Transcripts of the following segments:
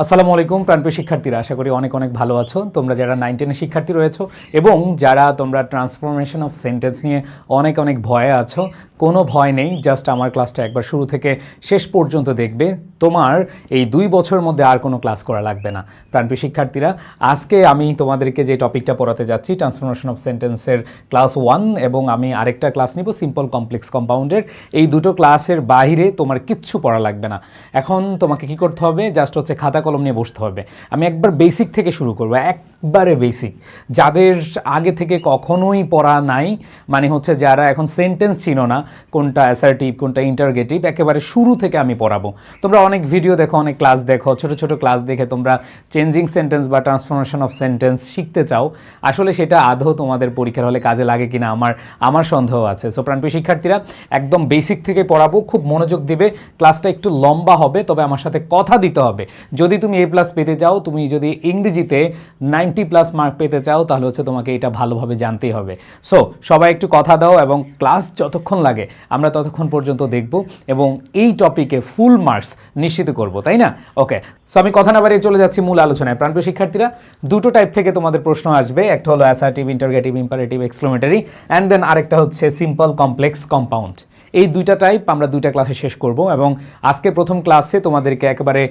আসসালামু আলাইকুম প্রাণপ্রিয় শিক্ষার্থীরা, আশা করি অনেক অনেক ভালো আছো। তোমরা যারা 9-10 এর শিক্ষার্থী রয়েছো এবং যারা তোমরা ট্রান্সফরমেশন অফ সেন্টেন্স নিয়ে অনেক অনেক ভয়ে আছো, কোনো ভয় নেই। জাস্ট আমার ক্লাসটা একবার শুরু থেকে শেষ পর্যন্ত দেখবে। তোমার এই 2 বছরের মধ্যে আর কোনো ক্লাস করা লাগবে না। প্রাণপ্রিয় শিক্ষার্থীরা, আজকে আমি তোমাদেরকে যে টপিকটা পড়াতে যাচ্ছি ট্রান্সফরমেশন অফ সেন্টেন্সের ক্লাস 1 এবং আমি আরেকটা ক্লাস নিব সিম্পল কমপ্লেক্স কম্পাউন্ডের। এই দুটো ক্লাসের বাইরে তোমার কিচ্ছু পড়া লাগবে না। এখন তোমাকে কি করতে হবে, জাস্ট হচ্ছে খাতা কলম নিয়ে বসতে হবে। আমি একবার বেসিক থেকে শুরু করবো, একবারে বেসিক, যাদের আগে থেকে কখনোই পড়া নাই, মানে হচ্ছে যারা এখন সেন্টেন্স চিনো না, কোনটা অ্যাসার্টিভ কোনটা ইন্টারগেটিভ, একেবারে শুরু থেকে আমি পড়াবো। তোমরা অনেক ভিডিও দেখো, অনেক ক্লাস দেখো, ছোট ছোট ক্লাস দেখে তোমরা চেঞ্জিং সেন্টেন্স বা ট্রান্সফরমেশন অফ সেন্টেন্স শিখতে চাও। আসলে সেটা আদৌ তোমাদের পরীক্ষার হলে কাজে লাগে কিনা আমার সন্দেহ আছে। সো প্রাণপ্রিয় শিক্ষার্থীরা, একদম বেসিক থেকে পড়াবো, খুব মনোযোগ দিবে। ক্লাসটা একটু লম্বা হবে, তবে আমার সাথে কথা দিতে হবে। যদি তুমি A+ পেতে চাও, তুমি যদি ইংরেজিতে 90+ মার্ক পেতে চাও, তাহলে হচ্ছে তোমাকে এটা ভালোভাবে জানতেই হবে। সো সবাই একটু কথা দাও এবং ক্লাস যতক্ষণ লাগে আমরা ততক্ষণ পর্যন্ত দেখব এবং এই টপিকে ফুল মার্কস নিশ্চিত করব, তাই না? ওকে, সো আমি কথা না বাড়িয়ে চলে যাচ্ছি মূল আলোচনায়। প্রাণপ্রিয় শিক্ষার্থীরা, দুটো টাইপ থেকে তোমাদের প্রশ্ন আসবে। একটা হলো assertive, interrogative, imperative, exclamatory, and then আরেকটা হচ্ছে সিম্পল কমপ্লেক্স কম্পাউন্ড। এই দুইটা টাইপ আমরা দুইটা ক্লাসে শেষ করব এবং আজকে প্রথম ক্লাসে তোমাদেরকে একেবারে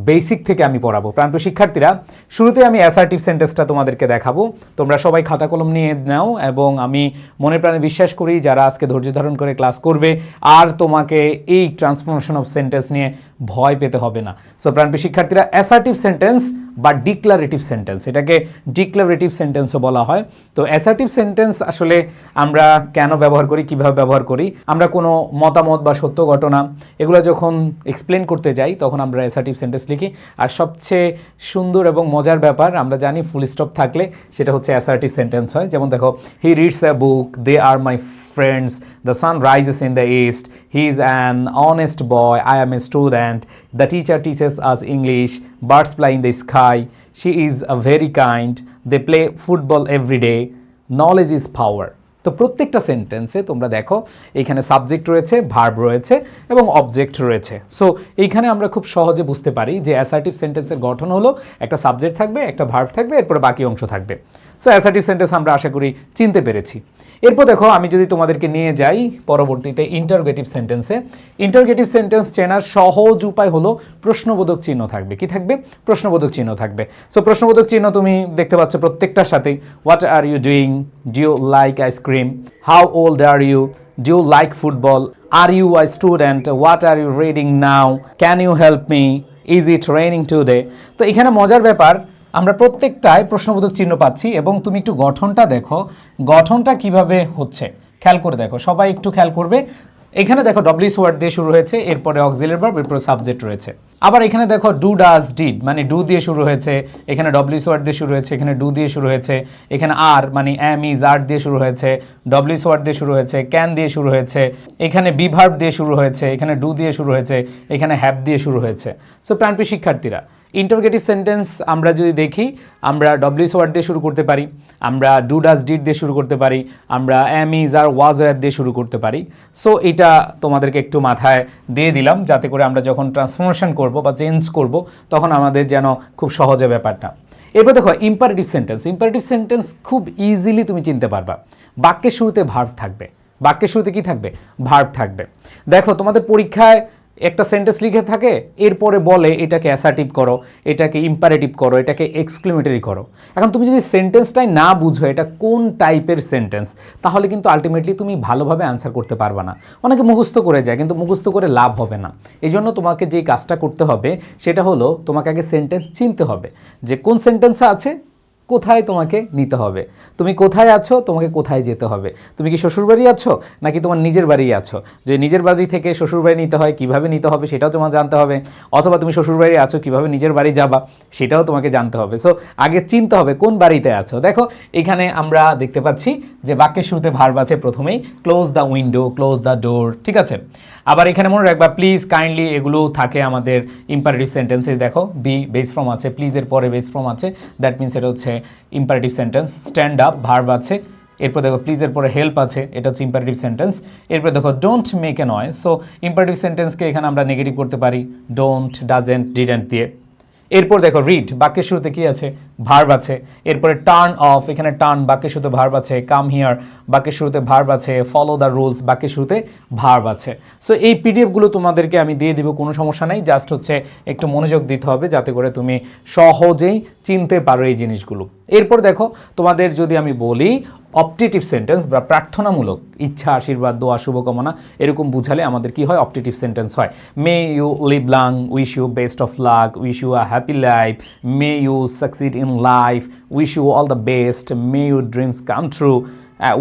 বেসিক থেকে আমি পড়াবো। প্রাণপ্রিয় শিক্ষার্থীরা, শুরুতে আমি অ্যাসার্টিভ সেন্টেন্সটা তোমাদেরকে দেখাবো। তোমরা সবাই খাতা কলম নিয়ে নাও এবং আমি মনে প্রাণে বিশ্বাস করি যারা আজকে ধৈর্য ধারণ করে ক্লাস করবে আর তোমাকে এই ট্রান্সফরমেশন অফ সেন্টেন্স নিয়ে ভয় পেতে হবে না। সো প্রাণপ্রিয় শিক্ষার্থীরা, অ্যাসার্টিভ সেন্টেন্স বা ডিক্লারেটিভ সেন্টেন্স, এটাকে ডিক্লারেটিভ সেন্টেন্সও বলা হয়। তো অ্যাসার্টিভ সেন্টেন্স আসলে আমরা কেন ব্যবহার করি, কিভাবে ব্যবহার করি? আমরা কোনো মতামত বা সত্য ঘটনা এগুলো যখন এক্সপ্লেন করতে যাই তখন আমরা অ্যাসার্টিভ সেন্টেন্স লিখি। আর সবচেয়ে সুন্দর এবং মজার ব্যাপার, আমরা জানি ফুল স্টপ থাকলে সেটা হচ্ছে অ্যাসার্টিভ সেন্টেন্স হয়। যেমন দেখো, he reads a book, they are my friends, the sun rises in the east, he is an honest boy, I am a student, the teacher teaches us English, birds fly in the sky, she is a very kind, they play football every day, knowledge is power. তো প্রত্যেকটা সেন্টেন্সে তোমরা দেখো এইখানে subject রয়েছে, verb রয়েছে এবং object রয়েছে। সো এইখানে আমরা খুব সহজে বুঝতে পারি যে অ্যাসার্টিভ সেন্টেন্সের গঠন হলো একটা সাবজেক্ট থাকবে, একটা ভার্ব থাকবে, এরপরে বাকি অংশ থাকবে। সো অ্যাসার্টিভ সেন্টেন্স আমরা আশা করি চিনতে পেরেছি। এরপর দেখো, আমি যদি তোমাদেরকে নিয়ে যাই পরবর্তীতে ইন্টারগেটিভ সেন্টেন্সে। ইন্টারগেটিভ সেন্টেন্স চেনার সহজ উপায় হলো প্রশ্নবোধক চিহ্ন থাকবে। কি থাকবে? প্রশ্নবোধক চিহ্ন থাকবে। সো প্রশ্নবোধক চিহ্ন তুমি দেখতে পাচ্ছ প্রত্যেকটার সাথে। What are you doing? Do you like ice cream? How old are you? Do you like football? Are you a student? What are you reading now? Can you help me? Is it raining today? তো এখানে মজার ব্যাপার, আমরা প্রত্যেকটায় প্রশ্নবোধক চিহ্ন পাচ্ছি এবং তুমি একটু গঠনটা দেখো, গঠনটা কিভাবে হচ্ছে খেয়াল করে দেখো। সবাই একটু খেয়াল করবে। এখানে দেখো ডব্লিউএস ওয়ার্ড দিয়ে শুরু হয়েছে, এরপরে অক্সিলারি ভার্ব, এরপরে সাবজেক্ট রয়েছে। আবার এখানে দেখো ডু, ডাজ, ডিড, মানে ডু দিয়ে শুরু হয়েছে, এখানে ডব্লিউএস ওয়ার্ড দিয়ে শুরু হয়েছে, এখানে ডু দিয়ে শুরু হয়েছে, এখানে আর মানে এম, ইজ, আর দিয়ে শুরু হয়েছে, ডব্লিউএস ওয়ার্ড দিয়ে শুরু হয়েছে, ক্যান দিয়ে শুরু হয়েছে, এখানে বি ভার্ব দিয়ে শুরু হয়েছে, এখানে ডু দিয়ে শুরু হয়েছে, এখানে হ্যাভ দিয়ে শুরু হয়েছে। সো প্রাণপ্রিয় শিক্ষার্থীরা, ইন্টারগেটিভ সেন্টেন্স আমরা যদি দেখি, আমরা ডব্লিউএস ওয়ার্ড দিয়ে শুরু করতে পারি, আমরা ডু, ডাজ, ডিড দিয়ে শুরু করতে পারি, আমরা am, is, are, was, were দিয়ে শুরু করতে পারি। সো এটা তোমাদেরকে একটু মাথায় দিয়ে দিলাম যাতে করে আমরা যখন ট্রান্সফরমেশন করব বা চেঞ্জ করব তখন আমাদের যেন খুব সহজে ব্যাপারটা। এরপর দেখো ইম্পারেটিভ সেন্টেন্স। ইম্পারেটিভ সেন্টেন্স খুব ইজিলি তুমি চিনতে পারবা। বাক্যের শুরুতে ভার্ব থাকবে। বাক্যের শুরুতে কি থাকবে? ভার্ব থাকবে। দেখো তোমাদের পরীক্ষায় একটা সেন্টেন্স লিখে থাকে, এরপরে বলে এটাকে অ্যাসার্টিভ করো, এটাকে ইম্পারেটিভ করো, এটাকে এক্সক্লেমেটরি করো। এখন তুমি যদি সেন্টেন্সটাই না বুঝো এটা কোন টাইপের সেন্টেন্স, তাহলে কিন্তু আলটিমেটলি তুমি ভালোভাবে অ্যান্সার করতে পারবে না। অনেকে মুখস্থ করে যায়, কিন্তু মুখস্থ করে লাভ হবে না। এই জন্য তোমাকে যে কাজটা করতে হবে সেটা হলো তোমাকে আগে সেন্টেন্স চিনতে হবে যে কোন সেন্টেন্সে আছে, কোথায় তোমাকে নিতে হবে, তুমি কোথায় আছো, তোমাকে কোথায় যেতে হবে। তুমি কি শ্বশুরবাড়ি আছো নাকি তোমার নিজের বাড়ি আছো? যে নিজের বাড়ি থেকে শ্বশুরবাড়ি নিতে হয়, কিভাবে নিতে হবে সেটাও তোমার জানতে হবে। অথবা তুমি শ্বশুরবাড়ি আছো, কিভাবে নিজের বাড়ি যাবা সেটাও তোমাকে জানতে হবে। সো আগে চিনতে হবে কোন বাড়িতে আছো। দেখো এখানে আমরা দেখতে পাচ্ছি যে বাক্যের শুরুতে ভার্ব আছে প্রথমেই, close the window, close the door, ঠিক আছে। আবার এখানে মনে রাখবা প্লিজ, কাইন্ডলি, এগুলো থাকে আমাদের ইম্পারেটিভ সেন্টেন্সে। দেখো বি বেস ফর্ম আছে, প্লিজের পরে বেস ফর্ম আছে, দ্যাট মিনস এটা হচ্ছে imperative sentence. Stand up, verb আছে, এরপর দেখো প্লিজের পরে হেল্প আছে, এটা হচ্ছে ইম্পারেটিভ সেন্টেন্স। এরপর দেখো don't make a noise. So imperative সেন্টেন্সকে এখানে আমরা নেগেটিভ করতে পারি ডোন্ট, ডাজেন্ট, ডিডেন্ট দিয়ে। এরপর দেখো রিড, বাক্যের শুরুতে কি আছে, ভার্ব আছে। এরপরে টার্ন অফ, এখানে টার্ন বাক্যের শুরুতে ভার্ব আছে। কাম হিয়ার, বাক্যের শুরুতে ভার্ব আছে। ফলো দ্য রুলস, বাক্যের শুরুতে ভার্ব আছে। সো এই পিডিএফগুলো তোমাদেরকে আমি দিয়ে দিব, কোনো সমস্যা নেই, জাস্ট হচ্ছে একটু মনোযোগ দিতে হবে যাতে করে তুমি সহজেই চিনতে পারো এই জিনিসগুলো। এরপর দেখো তোমাদের যদি আমি বলি অপটেটিভ সেন্টেন্স বা প্রার্থনামূলক, ইচ্ছা, আশীর্বাদ, দোয়া, শুভকামনা এরকম বুঝালে আমাদের কি হয়, অপটেটিভ সেন্টেন্স হয়। May you live long, wish you best of luck, wish you a happy life, may you succeed in life, wish you all the best, may you dreams come true,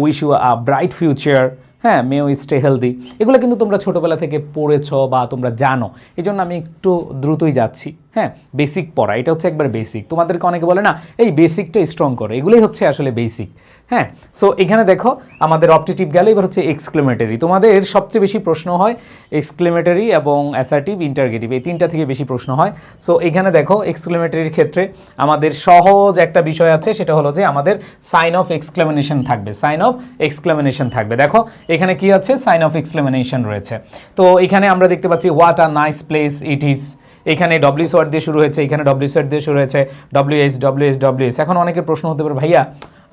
wish you a bright future, হ্যাঁ, may you stay healthy. এগুলো কিন্তু তোমরা ছোটোবেলা থেকে পড়েছো বা তোমরা জানো, এই জন্য আমি একটু দ্রুতই যাচ্ছি। হ্যাঁ, বেসিক পড়া, এটা হচ্ছে একবার বেসিক। তোমাদেরকে অনেকে বলে না এই বেসিকটা স্ট্রং করো, এগুলোই হচ্ছে আসলে বেসিক। হ্যাঁ, সো এখানে দেখো আমাদের অপটেটিভ গেল, এবার হচ্ছে এক্সক্লেমেটরি। তোমাদের সবচেয়ে বেশি প্রশ্ন হয় এক্সক্লেমেটরি এবং অ্যাসার্টিভ, ইন্টারগেটিভ, এই তিনটা থেকে বেশি প্রশ্ন হয়। সো এখানে দেখো এক্সক্লেমেটরির ক্ষেত্রে আমাদের সহজ একটা বিষয় আছে, সেটা হলো যে আমাদের সাইন অফ এক্সক্লেমেশন থাকবে, সাইন অফ এক্সক্লেমেশন থাকবে। দেখো এখানে কি আছে, সাইন অফ এক্সক্লেমেশন রয়েছে। তো এখানে আমরা দেখতে পাচ্ছি what a nice place it is, এখানে ডব্লিউএস ওয়ার্ড দিয়ে শুরু হয়েছে, এখানে ডব্লিউএস ওয়ার্ড দিয়ে শুরু হয়েছে, ডব্লিউএস ডব্লিউএস ডব্লিউএস। এখন অনেকের প্রশ্ন হতে পারে, ভাইয়া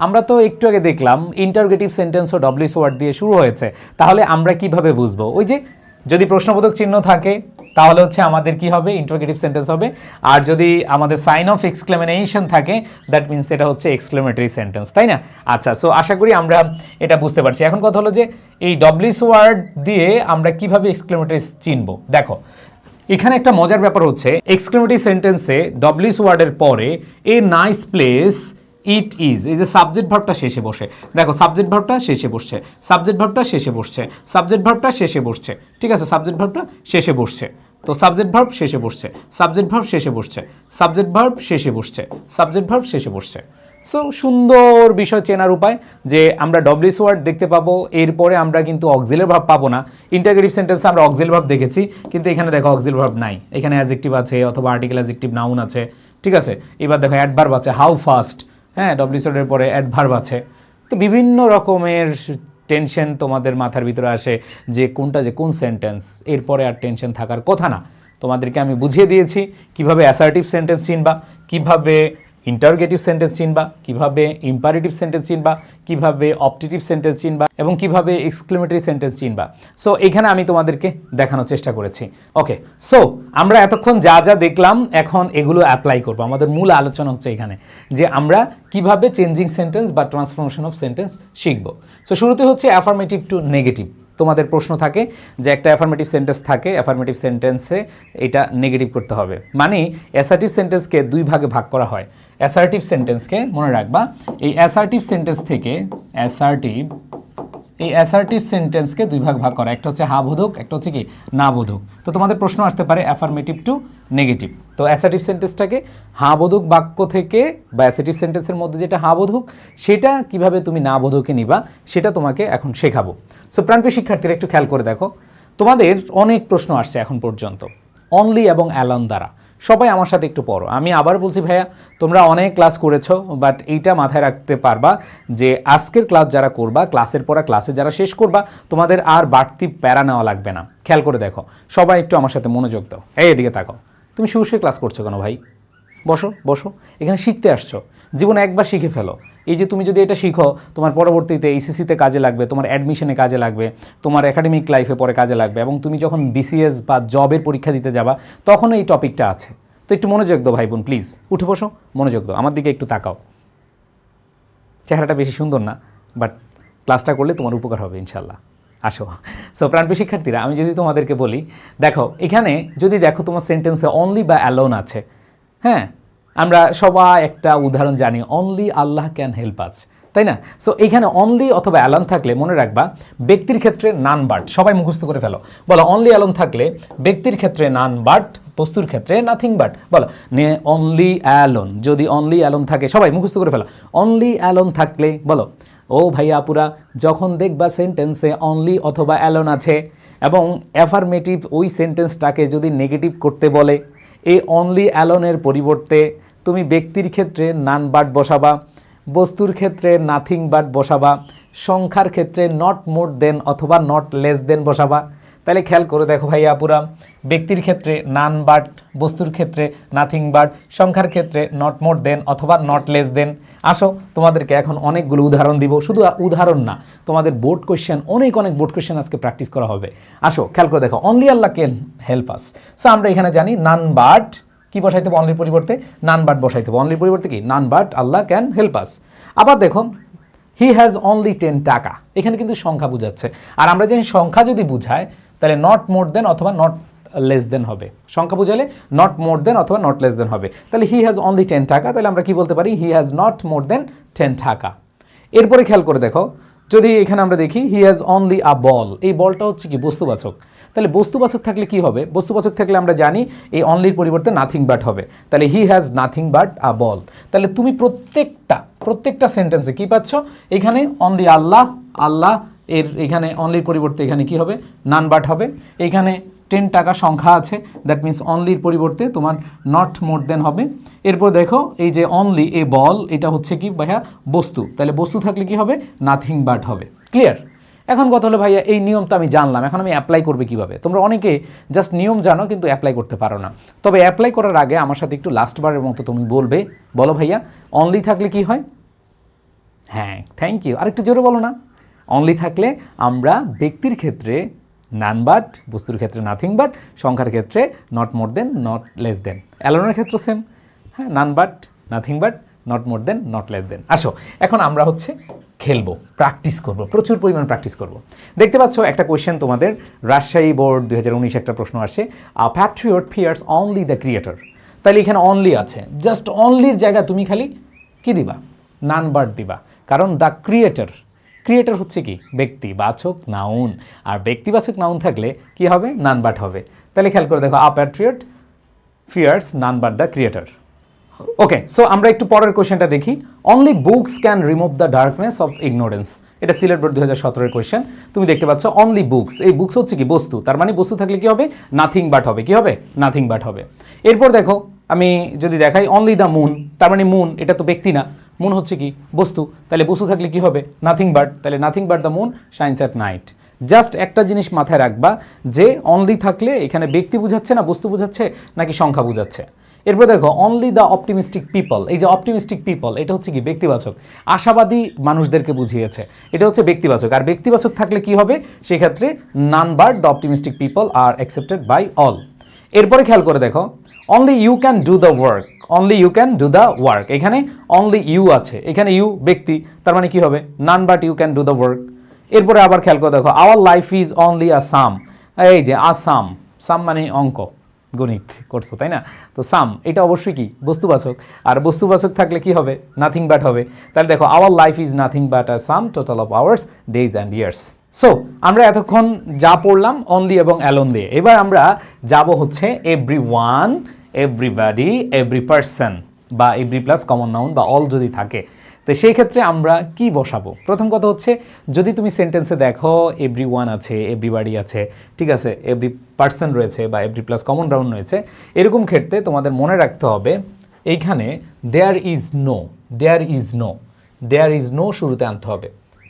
আমরা তো একটু আগে দেখলাম ইন্টারগেটিভ সেন্টেন্সও ডব্লিউএস ওয়ার্ড দিয়ে শুরু হয়েছে, তাহলে আমরা কিভাবে বুঝবো? ওই যে যদি প্রশ্নবোধক চিহ্ন থাকে তাহলে হচ্ছে আমাদের কি হবে, ইন্টারগেটিভ সেন্টেন্স হবে। আর যদি আমাদের সাইন অফ এক্সক্লেমেশন থাকে দ্যাট মিনস এটা হচ্ছে এক্সক্লেমেটরি সেন্টেন্স, তাই না? আচ্ছা, সো আশা করি আমরা এটা বুঝতে পারছি। এখন কথা হলো যে এই ডব্লিউএস ওয়ার্ড দিয়ে আমরা কিভাবে এক্সক্লেমেটরি চিনবো। দেখো এখানে একটা মজার ব্যাপার হচ্ছে এক্সক্লেমেটরি সেন্টেন্সে ডব্লিউএস ওয়ার্ডের পরে a nice place it is, এই যে সাবজেক্ট ভার্বটা শেষে বসে, দেখো সাবজেক্ট ভার্বটা শেষে বসছে, সাবজেক্ট ভার্বটা শেষে বসছে, সাবজেক্ট ভার্বটা শেষে বসছে, ঠিক আছে, সাবজেক্ট ভার্বটা শেষে বসছে, তো সাবজেক্ট ভার্ব শেষে বসছে, সাবজেক্ট ভার্ব শেষে বসছে, সাবজেক্ট ভার্ব শেষে বসছে, সাবজেক্ট ভার্ব শেষে বসছে। সো সুন্দর বিষয় চেনার উপায় যে আমরা ডব্লিউএস ওয়ার্ড দেখতে পাবো, এরপরে আমরা কিন্তু অক্সিলারি ভার্ব পাবো না। ইন্টারগেটিভ সেন্টেন্সে আমরা অক্সিলারি ভার্ব দেখেছি, কিন্তু এখানে দেখো অক্সিলারি ভার্ব নাই, এখানে অ্যাডজেক্টিভ আছে অথবা আর্টিকেল অ্যাডজেক্টিভ নাউন আছে, ঠিক আছে। এবার দেখো অ্যাডভার্ব আছে, হাউ ফাস্ট, হ্যাঁ, ডব্লিউএস ওয়ার্ডের পরে অ্যাডভার্ব আছে। তো বিভিন্ন রকমের টেনশন তোমাদের মাথার ভিতরে আসে যে কোনটা যে কোন সেন্টেন্স, এরপরে আর টেনশন থাকার কথা না। তোমাদেরকে আমি বুঝিয়ে দিয়েছি কিভাবে অ্যাসার্টিভ সেন্টেন্স চিনবা, কিভাবে ইন্টারগেটিভ সেন্টেন্স চিনবা, কিভাবে ইম্পারেটিভ সেন্টেন্স চিনবা, কিভাবে অপটেটিভ সেন্টেন্স চিনবা এবং কিভাবে এক্সক্লেমেটরি সেন্টেন্স চিনবা। সো এখানে আমি তোমাদেরকে দেখানোর চেষ্টা করেছি। ওকে, সো আমরা এতক্ষণ যা যা দেখলাম এখন এগুলো অ্যাপ্লাই করব। আমাদের মূল আলোচনা হচ্ছে এখানে যে আমরা কিভাবে চেঞ্জিং সেন্টেন্স বা ট্রান্সফরমেশন অফ সেন্টেন্স শিখব। সো শুরুতে হচ্ছে অ্যাফার্মেটিভ টু নেগেটিভ। তোমাদের প্রশ্ন থাকে যে একটা অ্যাফার্মেটিভ সেন্টেন্স থাকে, অ্যাফার্মেটিভ সেন্টেন্সে এটা নেগেটিভ করতে হবে, মানে অ্যাসার্টিভ সেন্টেন্সকে দুই ভাগে ভাগ করা হয়। অ্যাসার্টিভ সেন্টেন্সকে মনে রাখবা, এই অ্যাসার্টিভ সেন্টেন্স থেকে অ্যাসার্টিভ সেন্টেন্সকে দুই ভাগ করা, একটা হচ্ছে হ্যাঁ বোধক, একটা হচ্ছে কি না বোধক। তো তোমাদের প্রশ্ন আসতে পারে অ্যাফার্মেটিভ টু নেগেটিভ। তো অ্যাসার্টিভ সেন্টেন্সটাকে হ্যাঁ বোধক বাক্য থেকে বা অ্যাসার্টিভ সেন্টেন্সের মধ্যে যেটা হ্যাঁ বোধক সেটা কিভাবে তুমি না বোধকে নিবা সেটা তোমাকে এখন শেখাবো। সো প্রাণপ্রিয় শিক্ষার্থীরা একটু খেয়াল করে দেখো, তোমাদের অনেক প্রশ্ন আসছে এখন পর্যন্ত অনলি এবং অ্যালন দ্বারা। সবাই আমার সাথে একটু পড়ো। আমি আবার বলছি ভাইয়া, তোমরা অনেক ক্লাস করেছো, বাট এইটা মাথায় রাখতে পারবা যে আজকের ক্লাস যারা করবা, ক্লাসের পড়া ক্লাসে যারা শেষ করবা, তোমাদের আর বাড়তি প্যারা নেওয়া লাগবে না। খেয়াল করে দেখো, সবাই একটু আমার সাথে মনোযোগ দাও। এদিকে তাকাও, তুমি শুয়ে ক্লাস করছো কেন ভাই? বসো বসো, এখানে শিখতে আসছো, জীবনে একবার শিখে ফেলো। এই যে তুমি যদি এটা শিখো, তোমার পরবর্তীতে এইচএসসিতে কাজে লাগবে, তোমার অ্যাডমিশনে কাজে লাগবে, তোমার একাডেমিক লাইফে পরে কাজে লাগবে, এবং তুমি যখন বিসিএস বা জবের পরীক্ষা দিতে যাবা তখন এই টপিকটা আছে। তো একটু মনোযোগ দাও ভাই বোন, প্লিজ উঠে বসো, মনোযোগ দাও, আমার দিকে একটু তাকাও। চেহারাটা বেশি সুন্দর না, বাট ক্লাসটা করলে তোমার উপকার হবে ইনশাল্লাহ। আসো। সো প্রাণপ্রিয় শিক্ষার্থীরা, আমি যদি তোমাদেরকে বলি, দেখো এখানে যদি দেখো তোমার সেন্টেন্সে অনলি বা অ্যালোন আছে, হ্যাঁ, আমরা সবাই একটা উদাহরণ জানি, only Allah can help us, তাই না? সো এইখানে অনলি অথবা অ্যালন থাকলে মনে রাখবা ব্যক্তির ক্ষেত্রে নান বাট, সবাই মুখস্থ করে ফেলো। বলো অনলি অ্যালন থাকলে ব্যক্তির ক্ষেত্রে নান বাট, বস্তুর ক্ষেত্রে নাথিং বাট। বলো অনলি অ্যালন, যদি অনলি অ্যালন থাকে, সবাই মুখস্থ করে ফেলো। অনলি অ্যালন থাকলে বলো, ও ভাইয়া আপুরা, যখন দেখবা সেন্টেন্সে অনলি অথবা অ্যালন আছে এবং অ্যাফার্মেটিভ ওই সেন্টেন্সটাকে যদি নেগেটিভ করতে বলে, এই অনলি অ্যালনের পরিবর্তে তুমি ব্যক্তির ক্ষেত্রে নান বাট বসাবা, বস্তুর ক্ষেত্রে নাথিং বাট বসাবা, সংখ্যার ক্ষেত্রে নট মোর দেন অথবা নট লেস দেন বসাবা। তাহলে খেয়াল করে দেখো ভাইয়া আপুরা, ব্যক্তির ক্ষেত্রে নান বাট, বস্তুর ক্ষেত্রে নাথিং বাট, সংখ্যার ক্ষেত্রে নট মোর দেন অথবা নট লেস দেন। আসো তোমাদেরকে এখন অনেকগুলো উদাহরণ দিব, শুধু উদাহরণ না, তোমাদের বোর্ড কোয়েশ্চেন, অনেক বোর্ড কোয়েশ্চেন আজকে প্র্যাকটিস করা হবে। আসো খেয়াল করে দেখো, only Allah can help us. So আমরা এখানে জানি নান বাট কি বসাইতে হবে, অনলির পরিবর্তে নান বাট বসাইতে হবে। অনলির পরিবর্তে কি, none but Allah can help us. আবার দেখো, হি হ্যাজ অনলি 10 টাকা, এখানে কিন্তু সংখ্যা বুঝাচ্ছে। আর আমরা জানি সংখ্যা যদি বুঝায় তাহলে নট মোর দেন অথবা নট লেস দেন হবে। সংখ্যা বুঝালে নট মোর দেন অথবা নট লেস দেন হবে। তাহলে হি হ্যাজ অনলি 10 টাকা, তাহলে আমরা কি বলতে পারি, হি হ্যাজ নট মোর দেন 10 টাকা। এরপরে খেয়াল করে দেখো, যদি এখানে আমরা দেখি হি হ্যাজ অনলি আ বল, এই বলটা হচ্ছে কি বস্তুবাচক। তাহলে বস্তুবাচক থাকলে কি হবে, বস্তুবাচক থাকলে আমরা জানি এই অনলির পরিবর্তে নাথিং বাট হবে। তাহলে হি হ্যাজ নাথিং বাট আ বল। তাহলে তুমি প্রত্যেকটা সেন্টেন্সে কি পাচ্ছ, এখানে অনলি আল্লাহ, আল্লাহ এর এখানে অনলির পরিবর্তে এখানে কি হবে, নান বাট হবে। এখানে 10 টাকা সংখ্যা আছে, দ্যাট মিনস অনলির পরিবর্তে তোমার নট মোর দেন হবে। এরপর দেখো এই যে অনলি এ বল, এটা হচ্ছে কি ভাইয়া বস্তু, তাহলে বস্তু থাকলে কি হবে, নাথিং বাট হবে। ক্লিয়ার? এখন কথা হলো ভাইয়া এই নিয়মটা আমি জানলাম, এখন আমি অ্যাপ্লাই করবে কিভাবে? তোমরা অনেকে জাস্ট নিয়ম জানো কিন্তু অ্যাপ্লাই করতে পারো না। তবে অ্যাপ্লাই করার আগে আমার সাথে একটু লাস্টবারের মতো তুমি বলবে, বলো ভাইয়া অনলি থাকলে কি হয়? হ্যাঁ, থ্যাংক ইউ, আরেকটু জোরে বলো না। অনলি থাকলে আমরা ব্যক্তির ক্ষেত্রে নান বাট, বস্তুর ক্ষেত্রে নাথিং বাট, সংখ্যার ক্ষেত্রে not more than not less than. অ্যালোনের ক্ষেত্রে সেম, হ্যাঁ, none but, nothing but, not more than not less than. আসো এখন আমরা হচ্ছে খেলবো, প্র্যাকটিস করবো, প্রচুর পরিমাণ প্র্যাকটিস করবো। দেখতে পাচ্ছ একটা কোয়েশ্চেন তোমাদের রাজশাহী বোর্ড 2019 একটা প্রশ্ন আসছে, a patriot fears only the creator. তাহলে এখানে অনলি আছে, জাস্ট অনলির জায়গা তুমি খালি কি দিবা, নান বাট দিবা, কারণ দ্য ক্রিয়েটর, ক্রিয়েটর হচ্ছে কি ব্যক্তিবাচক নাউন, আর ব্যক্তিবাচক নাউন থাকলে কি হবে, নান বাট হবে। তাহলে খেয়াল করে দেখো, a patriot fears none but the creator. Okay, so আমরা একটু পরের কোয়েশ্চেনটা দেখি, only books can remove the darkness of ignorance. এটা সিলেট বোর্ড 2017 এর কোয়েশ্চেন। তুমি দেখতে পাচ্ছ অনলি বুকস, এই বুকস হচ্ছে কি বস্তু, তার মানে বস্তু থাকলে কি হবে, নাথিং বাট হবে। কি হবে, নাথিং বাট হবে। এরপর দেখো আমি যদি দেখাই অনলি দ্য মুন, তার মানে মুন এটা তো ব্যক্তি না, মুন হচ্ছে কি বস্তু, তাহলে বস্তু থাকলে কি হবে, নাথিং বাট, তাহলে nothing but the moon shines at night. Just একটা জিনিস মাথায় রাখবা যে অনলি থাকলে এখানে ব্যক্তি বুঝাচ্ছে না বস্তু বুঝাচ্ছে নাকি সংখ্যা বুঝাচ্ছে। এরপর দেখো অনলি দ্য অপটিমিস্টিক পিপল, এই যে অপটিমিস্টিক পিপল এটা হচ্ছে কি ব্যক্তিবাচক, আশাবাদী মানুষদেরকে বুঝিয়েছে, এটা হচ্ছে ব্যক্তিবাচক। আর ব্যক্তিবাচক থাকলে কি হবে, সেক্ষেত্রে none but the optimistic people are accepted by all. এরপরে খেয়াল করে দেখো only you can do the work, only you can do the work, এখানে অনলি ইউ আছে, এখানে ইউ ব্যক্তি, তার মানে কি হবে, none but you can do the work. এরপরে আবার খেয়াল করে দেখো our life is only a sum, এই যে আসাম, সাম মানে অঙ্ক, গণিত করছো তাই না, তো সাম এটা অবশ্যই কি বস্তুবাচক, আর বস্তুবাচক থাকলে কি হবে, নাথিং বাট হবে। তাহলে দেখো our life is nothing but a sum total of hours, days and years. So আমরা এতক্ষণ যা পড়লাম অনলি এবং অ্যালোন দিয়ে, এবার আমরা যাব হচ্ছে every one, everybody, every person, বা এভরি প্লাস কমন নাউন বা অল যদি থাকে, তো সেই ক্ষেত্রে আমরা কি বসাবো? প্রথম কথা হচ্ছে যদি তুমি সেন্টেন্সে দেখো এভরি ওয়ান আছে, এভরিবাডি আছে, ঠিক আছে, এভরি পার্সন রয়েছে বা এভরি প্লাস কমন নাউন রয়েছে, এরকম ক্ষেত্রে তোমাদের মনে রাখতে হবে এইখানে there is no, there is no, there is no শুরুতে আনতে হবে,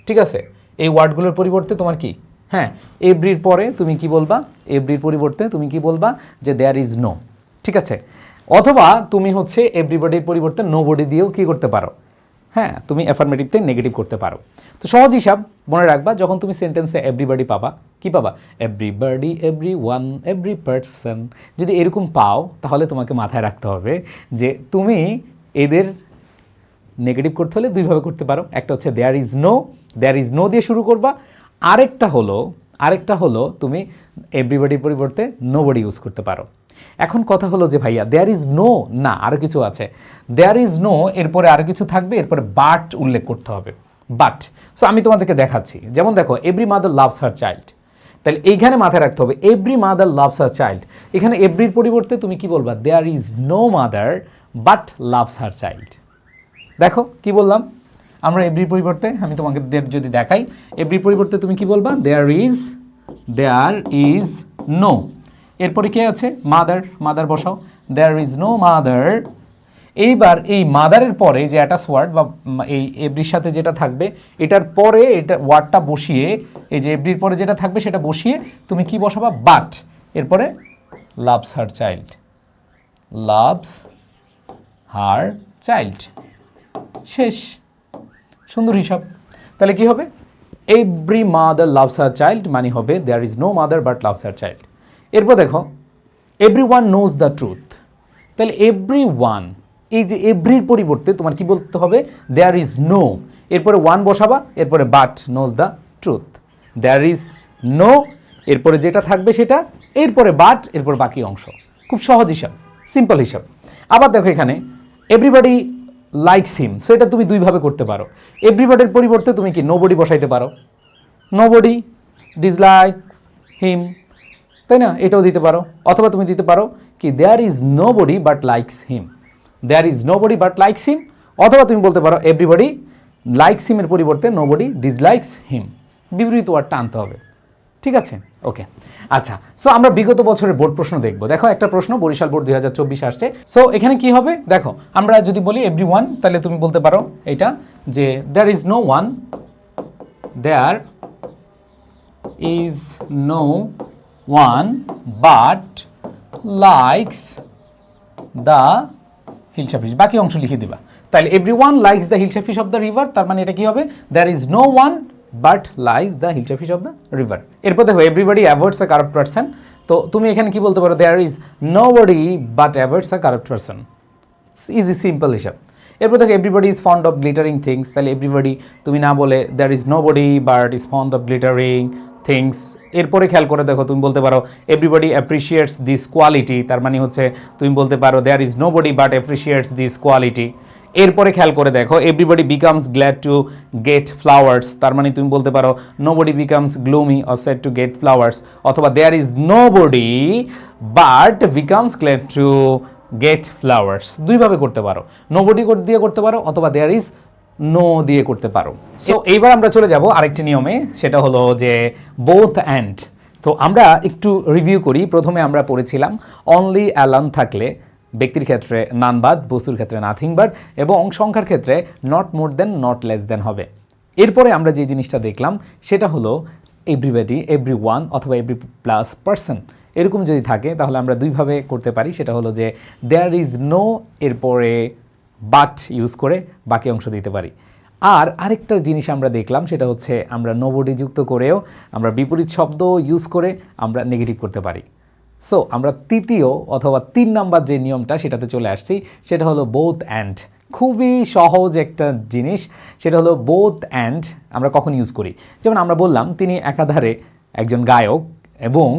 ঠিক আছে। এই ওয়ার্ডগুলোর পরিবর্তে তোমার কি, হ্যাঁ, এভরির পরে তুমি কি বলবা, এভরির পরিবর্তে তুমি কি বলবা যে দেয়ার ইজ নো, ঠিক আছে। অথবা তুমি হচ্ছে এভরিবডির পরিবর্তে নোবডি দিয়েও কি করতে পারো, হ্যাঁ, তুমি অ্যাফার্মেটিভতে নেগেটিভ করতে পারো। তো সহজ হিসাব মনে রাখবা, যখন তুমি সেন্টেন্সে এভরিবডি পাবা, কি পাবা, everybody, every one, every person, যদি এরকম পাও তাহলে তোমাকে মাথায় রাখতে হবে যে তুমি এদের নেগেটিভ করতে হলে দুইভাবে করতে পারো, একটা হচ্ছে there is no, there is no দিয়ে শুরু করবা, আরেকটা হলো তুমি এভরিবডির পরিবর্তে নোবডি ইউজ করতে পারো। এখন কথা হলো যে ভাইয়া দেয়ার ইজ নো না, আরও কিছু আছে, দেয়ার ইজ নো এরপরে আরও কিছু থাকবে, এরপরে বাট উল্লেখ করতে হবে, বাট। সো আমি তোমাদেরকে দেখাচ্ছি, যেমন দেখো every mother loves her child, তাহলে এইখানে মাথায় রাখতে হবে every mother loves her child, এখানে এভরির পরিবর্তে তুমি কি বলবা, there is no mother but loves her child. দেখো কি বললাম আমরা, এভরির পরিবর্তে আমি তোমাকে যদি দেখাই, এভরির পরিবর্তে তুমি কি বলবা, দেয়ার ইজ নো, এরপরে কে আছে, মাদার, মাদার বসাও, দেয়ার ইজ নো মাদার, এইবার এই মাদারের পরে যে অ্যাটাচ ওয়ার্ড বা এই এভরির সাথে যেটা থাকবে এটার পরে এটা ওয়ার্ডটা বসিয়ে এই যে এভরির পরে যেটা থাকবে সেটা বসিয়ে তুমি কি বসাবা বাট এরপরে loves her child, loves her child, শেষ। সুন্দর হিসাব। তাহলে কি হবে every mother loves her child মানে হবে there is no mother but loves her child. এরপর দেখো everyone knows the truth, তাহলে এভরি ওয়ান এই যে এভরির পরিবর্তে তোমার কি বলতে হবে দেয়ার ইজ নো, এরপরে ওয়ান বসাবা এরপরে but knows the truth, there is no এরপরে যেটা থাকবে সেটা এরপরে বাট এরপর বাকি অংশ। খুব সহজ হিসাব, সিম্পল হিসাব। আবার দেখো এখানে এভরিবডি লাইকস হিম, সো এটা তুমি দুইভাবে করতে পারো। এভরিবডির পরিবর্তে তুমি কি নোবডি বসাইতে পারো, নোবডি ডিসলাইক হিম, তাই না, এটাও দিতে পারো। অথবা তুমি দিতে পারো কি there is nobody but likes him, there is nobody but likes him. অথবা তুমি বলতে পারো এভরিবডি লাইকস হিমের পরিবর্তে নোবডি ডিসলাইকস হিম, বিপরীত ওয়ার্ডটা আনতে হবে। ঠিক আছে, ওকে। আচ্ছা, সো আমরা বিগত বছরের বোর্ড প্রশ্ন দেখবো। দেখো একটা প্রশ্ন বরিশাল বোর্ড 2024 আসছে। সো এখানে কি হবে দেখো, আমরা যদি বলি এভরি ওয়ান তাহলে তুমি বলতে পারো এটা যে there is no one, there is no one but likes the hilsa fish, বাকি অংশ লিখে দিবা। তাহলে everyone likes the hilsa fish of the river, তার মানে এটা কি হবে there is no one but likes the hilsa fish of the river. এরপর দেখো everybody avoids a corrupt person, তো তুমি এখানে কি বলতে পারো there is nobody but avoids a corrupt person, easy simple হিসাব। এরপর দেখো everybody is fond of glittering things, তাহলে এভরিবডি তুমি না বলে there is nobody but is fond of glittering things. এরপরে খেয়াল করে দেখো তুমি বলতে পারো এভরিবডি অ্যাপ্রিসিয়েটস দিস কোয়ালিটি, তার মানে হচ্ছে তুমি বলতে পারো there is nobody but appreciates this quality. এরপরে খেয়াল করে দেখো everybody becomes glad to get flowers, তার মানে তুমি বলতে পারো nobody becomes gloomy or sad to get flowers. অথবা there is nobody but becomes glad to get flowers, দুইভাবে করতে পারো, নোবডি দিয়ে করতে পারো অথবা দেয়ার ইজ নো দিয়ে করতে পারো। সো এইবার আমরা চলে যাব আরেকটি নিয়মে, সেটা হলো যে বোথ অ্যান্ড। তো আমরা একটু রিভিউ করি। প্রথমে আমরা পড়েছিলাম অনলি অ্যালান থাকলে ব্যক্তির ক্ষেত্রে নান বাদ, বস্তুর ক্ষেত্রে নাথিং বাদ এবং সংখ্যার ক্ষেত্রে not more than not less than হবে। এরপরে আমরা যে জিনিসটা দেখলাম সেটা হলো এভরিবডি, এভরি ওয়ান অথবা এভরি প্লাস পারসন এরকম যদি থাকে তাহলে আমরা দুইভাবে করতে পারি, সেটা হলো যে দেয়ার ইজ নো এরপরে বাট ইউজ করে বাকি অংশ দিতে পারি। আর আরেকটা জিনিস আমরা দেখলাম সেটা হচ্ছে আমরা নোবডি যুক্ত করেও আমরা বিপরীত শব্দ ইউজ করে আমরা নেগেটিভ করতে পারি। সো আমরা তৃতীয় অথবা 3 নাম্বার যে নিয়মটা সেটাতে চলে আসছি, সেটা হলো বোথ অ্যান্ড। খুবই সহজ একটা জিনিস, সেটা হলো বোথ অ্যান্ড আমরা কখন ইউজ করি। যেমন আমরা বললাম তিনি একাধারে একজন গায়ক এবং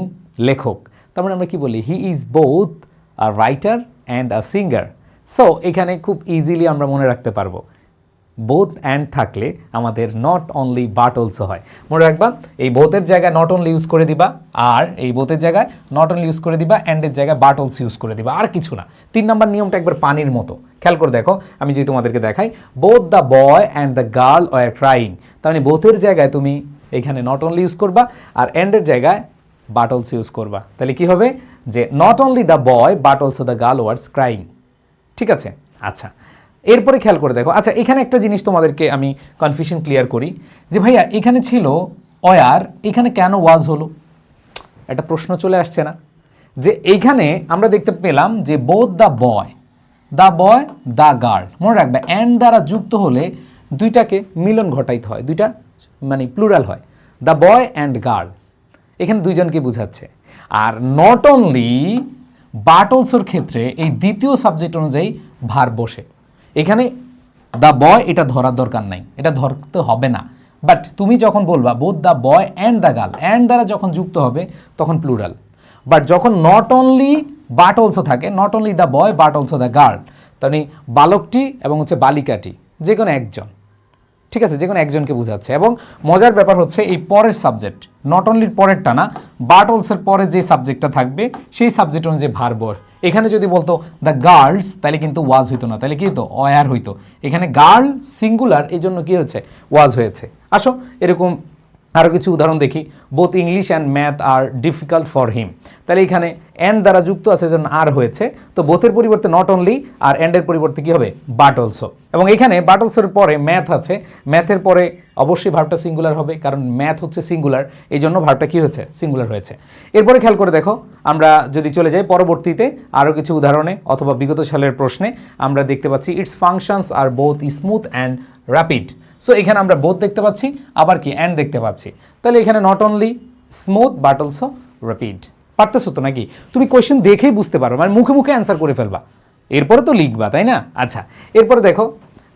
লেখক, তার মানে আমরা কি বলি he is both a writer and a singer. So এখানে খুব ইজিলি আমরা মনে রাখতে পারবো বোথ অ্যান্ড থাকলে আমাদের নট অনলি বাট অলসো হয়। মনে রাখবা এই বোথের জায়গায় নট অনলি ইউজ করে দিবা, আর এই বোথের জায়গায় নট অনলি ইউজ করে দিবা, অ্যান্ডের জায়গায় বাট অলসো ইউজ করে দিবা, আর কিছু না। 3 নাম্বার নিয়মটা একবার পানির মতো, খেয়াল করে দেখো। আমি যদি তোমাদেরকে দেখাই both the boy and the girl were crying, তার মানে বোথের জায়গায় তুমি এখানে নট অনলি ইউজ করবা আর অ্যান্ডের জায়গায় বাট অলসো ইউজ করবা। তাহলে কি হবে যে not only the boy but also the girl were crying. ঠিক আছে, আচ্ছা এরপরে খেয়াল করে দেখো। আচ্ছা এখানে একটা জিনিস তোমাদেরকে আমি কনফিউশন ক্লিয়ার করি যে ভাইয়া এখানে ছিল অয়ার, এখানে কেন ওয়াজ হলো? একটা প্রশ্ন চলে আসছে না যে এইখানে আমরা দেখতে পেলাম যে both the boy the girl, মনে রাখবে অ্যান্ড দ্বারা যুক্ত হলে দুইটাকে মিলন ঘটাইতে হয়, দুইটা মানে প্লুরাল হয়, দ্য বয় অ্যান্ড গার্ল, এখানে দুইজনকে বোঝাচ্ছে। আর নট অনলি বাট অলসোর ক্ষেত্রে এই দ্বিতীয় সাবজেক্ট অনুযায়ী ভার বসে। এখানে দ্য বয় এটা ধরার দরকার নাই, এটা ধরতে হবে না, বাট তুমি যখন বলবা both the boy and the girl, and দ্বারা যখন যুক্ত হবে তখন প্লুরাল। বাট যখন নট অনলি বাট অলসো থাকে, not only the boy but also the girl, মানে বালকটি এবং হচ্ছে বালিকাটি যে কোনো একজন, ঠিক আছে, যে কোনো একজনকে বোঝাচ্ছে। এবং মজার ব্যাপার হচ্ছে এই পরের সাবজেক্ট নট অনলির পরেরটা না, বাট অলসোর পরে যে সাবজেক্টটা থাকবে সেই সাবজেক্ট অনুযায়ী ভার বস। এখানে যদি বলতো দ্য গার্লস তাহলে কিন্তু ওয়াজ হইতো না, তাহলে কি হতো অয়ার হইতো। এখানে গার্ল সিঙ্গুলার, এই জন্য কি হচ্ছে ওয়াজ হয়েছে। আসো এরকম আরও কিছু উদাহরণ দেখি, both English and math are difficult for him. তাহলে এখানে অ্যান্ড দ্বারা যুক্ত আছে যেন আর হয়েছে, তো বোথের পরিবর্তে নট অনলি, আর অ্যান্ডের পরিবর্তে কি হবে, বাট অলসো। এবং এখানে বাট অলসোর পরে ম্যাথ আছে, ম্যাথের পরে অবশ্যই ভার্বটা সিঙ্গুলার হবে, কারণ ম্যাথ হচ্ছে সিঙ্গুলার, এই জন্য ভার্বটা কি হয়েছে, সিঙ্গুলার হয়েছে। এরপরে খেয়াল করে দেখো, আমরা যদি চলে যাই পরবর্তীতে আরও কিছু উদাহরণে অথবা বিগত সালের প্রশ্নে, আমরা দেখতে পাচ্ছি its functions are both smooth and rapid. So এখানে আমরা বোথ দেখতে পাচ্ছি, আবার কি অ্যান্ড দেখতে পাচ্ছি। তাহলে এখানে not only, smooth, but also rapid. পারতেছো তো নাকি? তুমি কোয়েশ্চেন দেখেই বুঝতে পারো, মানে মুখে মুখে অ্যান্সার করে ফেলবা, এরপরে তো লিখবা, তাই না? আচ্ছা, এরপরে দেখো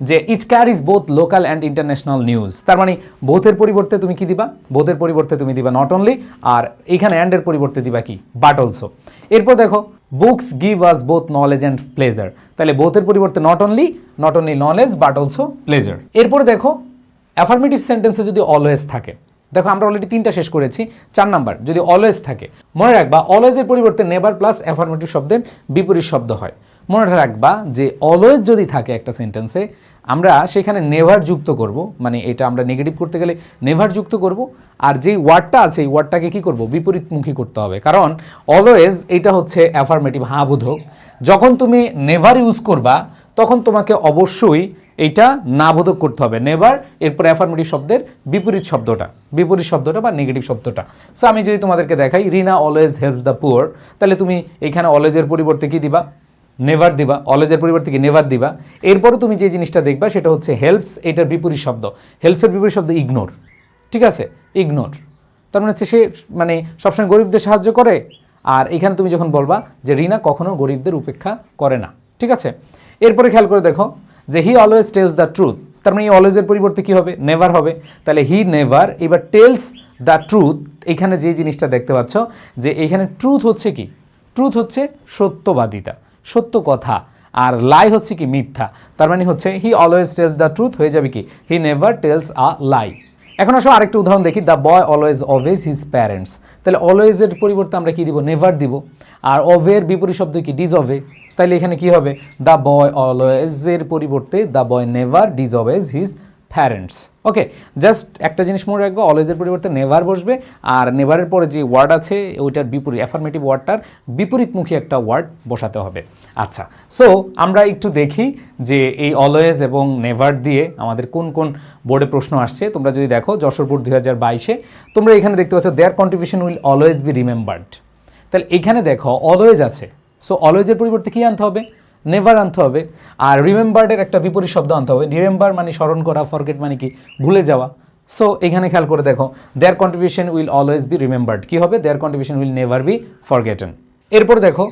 যে each carries both local and international news. তার মানে বোথের পরিবর্তে তুমি কি দিবা, বোথের পরিবর্তে তুমি দিবা নট অনলি, আর এখানে অ্যান্ডের পরিবর্তে দিবা কি, বাট অলসো। এরপর দেখো books give us both knowledge and pleasure. তাহলে বোথের পরিবর্তে not only knowledge but also pleasure. এরপরে দেখো অ্যাফার্মেটিভ সেন্টেন্সে যদি অলওয়েজ থাকে, দেখো আমরা অলরেডি 3টা শেষ করেছি, 4 নাম্বার যদি অলওয়েজ থাকে, মনে রাখবা অলওয়েজের পরিবর্তে নেভার প্লাস অ্যাফার্মেটিভ শব্দের বিপরীত শব্দ হয়। মনে রাখবা যে অলওয়েজ যদি থাকে একটা সেন্টেন্সে, আমরা সেখানে নেভার যুক্ত করব, মানে এটা আমরা নেগেটিভ করতে গেলে নেভার যুক্ত করব, আর যেই ওয়ার্ডটা আছে এই ওয়ার্ডটাকে কি করব, বিপরীতমুখী করতে হবে, কারণ অলওয়েজ এটা হচ্ছে অ্যাফার্মেটিভ হাবোধক। যখন তুমি নেভার ইউজ করবা তখন তোমাকে অবশ্যই এইটা না বোধক করতে হবে, নেভার, এরপর অ্যাফার্মেটিভ শব্দের বিপরীত শব্দটা বা নেগেটিভ শব্দটা। সো আমি যদি তোমাদেরকে দেখাই রিনা অলওয়েজ হেল্পস দ্য পুয়ার, তাহলে তুমি এখানে অলওয়েজের পরিবর্তে কি দিবা, নেভার দিবা, অলওয়েজের পরিবর্তে কি নেভার দিবা। এরপরও তুমি যে জিনিসটা দেখবা সেটা হচ্ছে হেল্পস, এটার বিপরীত শব্দ, হেল্পসের বিপরীত শব্দ ইগনোর, ঠিক আছে, ইগনোর। তার মানে হচ্ছে সে মানে সবসময় গরিবদের সাহায্য করে, আর এখানে তুমি যখন বলবা যে রিনা কখনো গরিবদের উপেক্ষা করে না, ঠিক আছে। এরপরে খেয়াল করে দেখো যে he always tells the truth, তার মানে এই অলওয়েজের পরিবর্তে কি হবে, নেভার হবে। তাহলে হি নেভার, এবার টেলস দ্য ট্রুথ, এখানে যে জিনিসটা দেখতে পাচ্ছ যে এখানে ট্রুথ হচ্ছে কি, ট্রুথ হচ্ছে সত্যবাদিতা, সত্য কথা, আর লাই হচ্ছে কি, মিথ্যা। তার মানে হচ্ছে he always tells the truth হয়ে যাবে কি, হি নেভার টেলস আ লাই। এখন আসো আরেকটা উদাহরণ দেখি, the boy always obese his parents. তাহলে অলওয়েজের পরিবর্তে আমরা কি দিব, নেভার দিব, আর অভের বিপরীত শব্দ কি, ডিসঅবে। তাহলে এখানে কি হবে, দ্য বয় অলওয়েজের পরিবর্তে the boy never disobeys his parents. Okay, just একটা জিনিস মনে রাখবো, অলওয়েজের পরিবর্তে নেভার বসবে, আর নেভারের পরে যে ওয়ার্ড আছে ওইটার বিপরীত, অ্যাফার্মেটিভ ওয়ার্ডটার বিপরীতমুখী একটা ওয়ার্ড বসাতে হবে। আচ্ছা, সো আমরা একটু দেখি যে এই অলওয়েজ এবং নেভার দিয়ে আমাদের কোন কোন বোর্ডে প্রশ্ন আসছে। তোমরা যদি দেখো যশোর বোর্ড 2022-এ তোমরা এখানে দেখতে পাচ্ছ দেয়ার contribution will always be remembered. তাহলে এখানে দেখো অলওয়েজ আছে, সো অলওয়েজের পরিবর্তে কী আনতে হবে, নেভার আনতে হবে, আর রিমেম্বার্ডের একটা বিপরীত শব্দ আনতে হবে। রিমেম্বার মানে স্মরণ করা, ফরগেট মানে কি, ভুলে যাওয়া। সো এখানে খেয়াল করে দেখো their contribution will always be remembered, কী হবে, their contribution will never be forgotten. এরপর দেখো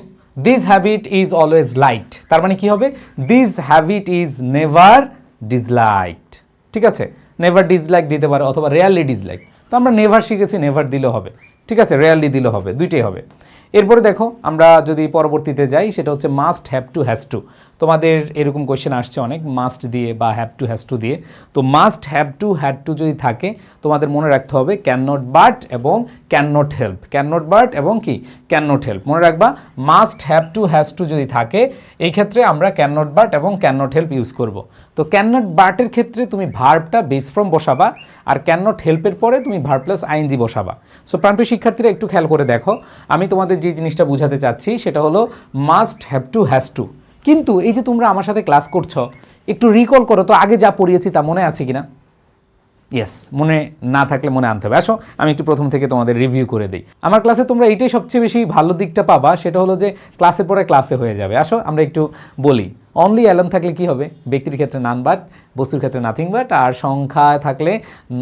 this habit is always liked, তার মানে কি হবে, this habit is never disliked, ঠিক আছে। নেভার ডিসলাইক দিতে পারে অথবা রেয়ারলি ডিসলাইক, তো আমরা নেভার শিখেছি, নেভার দিলে হবে, ঠিক আছে, রেয়ারলি দিলে হবে, দুইটাই হবে। এরপরে দেখো আমরা যদি পরবর্তীতে যাই, সেটা হচ্ছে must, have to, has two. তোমাদের এরকম কোয়েশ্চেন আসছে অনেক মাস্ট দিয়ে বা হ্যাভ টু, হ্যাজ টু দিয়ে। তো must, have to, had to যদি থাকে তোমাদের মনে রাখতে হবে ক্যান নট বাট এবং can not help, can not but এবং কি ক্যান নট হেল্প। মনে রাখবা must, have to, has to যদি থাকে এই ক্ষেত্রে আমরা ক্যান নট বাট এবং ক্যান নট হেল্প ইউজ করব। তো ক্যান নট বাটের ক্ষেত্রে তুমি ভার্বটা বেস ফ্রম বসাবা, আর ক্যান নট হেল্পের পরে তুমি ভার্ব প্লাস আইএনজি বসাবা। সো প্রাণপ্রিয় শিক্ষার্থীরা একটু খেয়াল করে দেখো, আমি তোমাদের যে জিনিসটা বোঝাতে চাচ্ছি সেটা হলো must, have to, has two. কিন্তু এই যে তোমরা আমার সাথে ক্লাস করছো, একটু রিকল করো তো আগে যা পড়িয়েছি তা মনে আছে কিনা। ইয়েস, মনে না থাকলে মনে আনতে হবে। আসো আমি একটু প্রথম থেকে তোমাদের রিভিউ করে দিই। আমার ক্লাসে তোমরা এইটাই সবচেয়ে বেশি ভালো দিকটা পাবা, সেটা হলো যে ক্লাসের পরে ক্লাসে হয়ে যাবে। আসো আমরা একটু বলি, অনলি অ্যালন থাকলে কি হবে, ব্যক্তির ক্ষেত্রে নান বাট, বস্তুর ক্ষেত্রে নাথিং বাট, আর সংখ্যায় থাকলে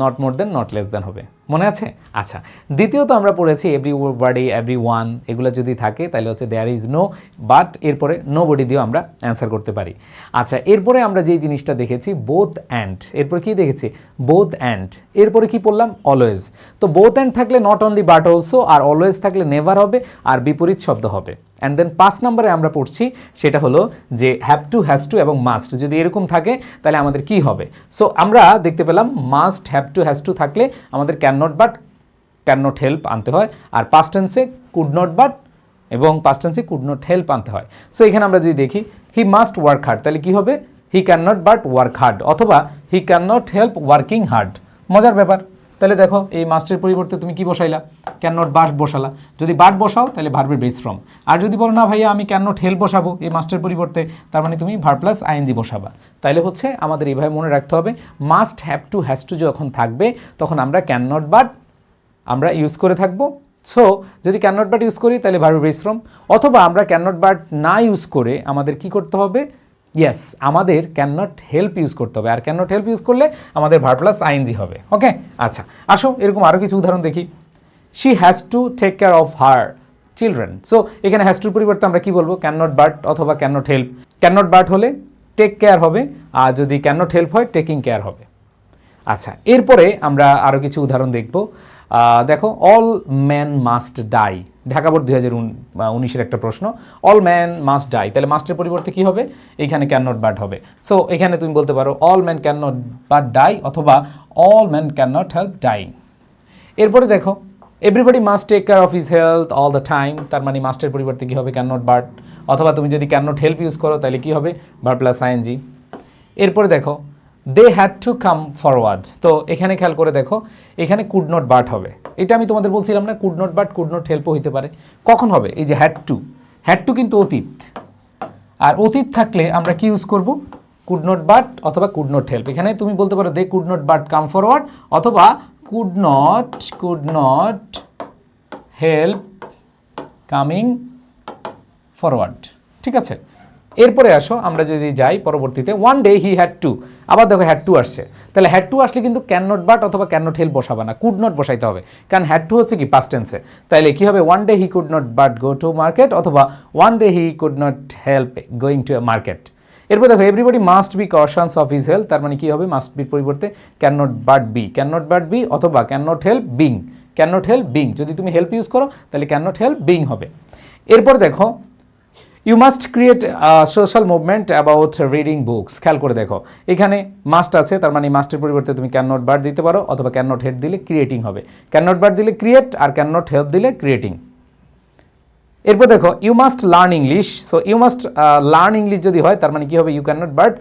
not more than, not less than হবে, মনে আছে? আচ্ছা, দ্বিতীয়ত আমরা পড়েছি এভরিবডি, এভরি ওয়ান, এগুলো যদি থাকে তাহলে হচ্ছে দেয়ার ইজ নো বাট, এরপরে নো বডি দিয়েও আমরা অ্যান্সার করতে পারি। আচ্ছা, এরপরে আমরা যেই জিনিসটা দেখেছি বোথ অ্যান্ড, এরপর কি দেখেছি বোথ অ্যান্ড, এরপরে কি পড়লাম অলওয়েজ। তো বোথ অ্যান্ড থাকলে নট অনলি বাট অলসো, আর অলওয়েজ থাকলে নেভার হবে, আর বিপরীত শব্দ হবে। অ্যান্ড দেন 5 নম্বরে আমরা পড়ছি সেটা হলো যে হ্যাভ টু, হ্যাজ টু এবং মাস্ট যদি এরকম থাকে তাহলে আমাদের কি হবে। সো আমরা দেখতে পেলাম must, have to, has two থাকলে আমাদের can not but, can not help আনতে হয়, আর পাস্ট টেন্সে কুড নট বাট এবং পাস্ট টেন্সে কুড নট হেল্প আনতে হয়। সো এখানে আমরা যদি দেখি হি মাস্ট ওয়ার্ক হার্ড, তাহলে কি হবে, he can not but work hard, অথবা he can not help working hard. মজার ব্যাপার, তাহলে দেখো এই মাস্টের পরিবর্তে তুমি কি বসাইলা, ক্যান নট বাট বসালা। যদি বাট বসাও তাহলে ভার্বের বেস ফর্ম। আর যদি বলো না ভাইয়া আমি ক্যান নট হেল্প বসাবো এই মাস্টের পরিবর্তে, তার মানে তুমি ভার্ব প্লাস আইএনজি বসাবা। তাহলে হচ্ছে আমাদের এইভাবে মনে রাখতে হবে, must, have to, has two যখন থাকবে তখন আমরা ক্যান নট বাট আমরা ইউজ করে থাকবো। সো যদি ক্যান নট বাট ইউজ করি তাহলে ভার্বের বেস ফর্ম, অথবা আমরা ক্যান নট বাট না ইউজ করে আমাদের কি করতে হবে, ইয়েস আমাদের ক্যান নট হেল্প ইউজ করতে হবে। আর ক্যান নট হেল্প ইউজ করলে আমাদের ভার্ব প্লাস আইএনজি হবে। ওকে, আচ্ছা আসো এরকম আরও কিছু উদাহরণ দেখি। She has to take care of her children. So এখানে হ্যাজ টুর পরিবর্তে আমরা কি বলবো, ক্যান নট বাট অথবা can not help. Can not but হলে টেক কেয়ার হবে, আর যদি ক্যান নট হেল্প হয় টেকিং কেয়ার হবে। আচ্ছা এরপরে আমরা আরও কিছু উদাহরণ দেখব। দেখো, all man must die, Dhaka board 2019-এর একটা প্রশ্ন। অল ম্যান মাস্ট ডাই, তাহলে মাস্টের পরিবর্তে কি হবে, এখানে ক্যান নট বাট হবে। সো এখানে তুমি বলতে পারো all man can not but die অথবা all man can not help dying. এরপরে দেখো, everybody must take care of his health all the time, তার মানে মাস্টের পরিবর্তে কি হবে, ক্যান নট বাট। অথবা তুমি যদি ক্যান নট হেল্প ইউজ করো তাহলে কি হবে, ভার্ব প্লাস আইএনজি। এরপরে দেখো, they had to come forward, তো এখানে খেয়াল করে দেখো এখানে কুড নট বাট হবে। এটা আমি তোমাদের বলছিলাম না, could not but could not হেল্পও হইতে পারে। কখন হবে, এই যে হ্যাড টু, হ্যাড টু কিন্তু অতীত, আর অতীত থাকলে আমরা কি ইউজ করব, কুড নট বাট অথবা কুড নট হেল্প। এখানে তুমি বলতে পারো they could not but come forward অথবা could not help coming forward. ঠিক আছে, এরপরে আসো আমরা যদি যাই পরবর্তীতে, one day he had to, আবার দেখো হ্যাড টু আসছে। তাহলে হ্যাড টু আসলে কিন্তু ক্যান নট বাট অথবা ক্যান নট হেল্প বসাবা না, কুড নট বসাইতে হবে, কারণ হ্যাড টু হচ্ছে কি পাস্ট টেন্সে। তাহলে কি হবে, one day he could not but go to market অথবা one day he could not help going to market. এরপর দেখো, everybody must be cautious of his health, তার মানে কি হবে, মাস্ট বির পরিবর্তে ক্যান নট বাট বি অথবা can not help being. Can not help being, যদি তুমি হেল্প ইউজ করো তাহলে ক্যান নট হেল্প বিং হবে। এরপর দেখো, you must create social movement about reading books. খেয়াল করে দেখো এখানে মাস্ট আছে, তার মানে মাস্টের পরিবর্তে তুমি ক্যান নট বাট দিতে পারো অথবা ক্যান নট হেল্প দিলে ক্রিয়েটিং হবে। ক্যান নট বাট দিলে ক্রিয়েট আর ক্যান নট হেল্প দিলে ক্রিয়েটিং। এরপর দেখো, you must learn English. So you must learn English যদি হয় তার মানে কি হবে, you can not but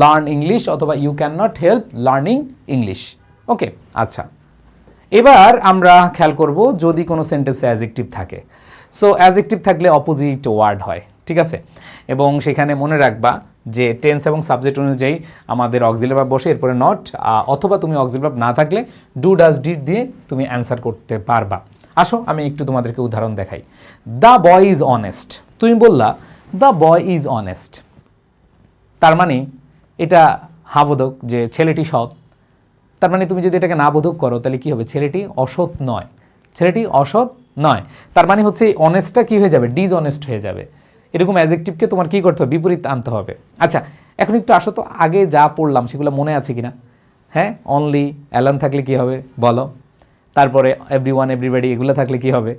learn English অথবা you can not help learning English. Okay, আচ্ছা এবার আমরা খেয়াল করব যদি কোনো সেন্টেন্সে অ্যাডজেক্টিভ থাকে। সো অ্যাডজেক্টিভ থাকলে অপোজিট ওয়ার্ড হয়, ঠিক আছে, এবং সেখানে মনে রাখবা যে টেন্স এবং সাবজেক্ট অনুযায়ী আমাদের অক্সিলারি ভার্ব বসে, এরপরে নট, অথবা তুমি অক্সিলারি ভার্ব না থাকলে ডু ডাজ ডিড দিয়ে তুমি অ্যান্সার করতে পারবা। আসো আমি একটু তোমাদেরকে উদাহরণ দেখাই। দ্য বয় ইজ অনেস্ট, তুমি বললা দ্য বয় ইজ অনেস্ট, তার মানে এটা হাবোধক যে ছেলেটি সৎ। তার মানে তুমি যদি এটাকে না বোধক করো তাহলে কি হবে, ছেলেটি অসৎ নয়, ছেলেটি অসৎ নয়। তার মানে হচ্ছে অনেস্টটা কি হয়ে যাবে, ডিসঅনেস্ট হয়ে যাবে। এরকম অ্যাডজেক্টিভকে তোমার কি করতে হবে, বিপরীত আনতে হবে। আচ্ছা এখন একটু আসো তো, আগে যা পড়লাম সেগুলো মনে আছে কিনা। হ্যাঁ, অনলি, অ্যালান থাকলে কি হবে বলো, তারপরে এভরিওয়ান এভরিবডি এগুলো থাকলে কি হবে,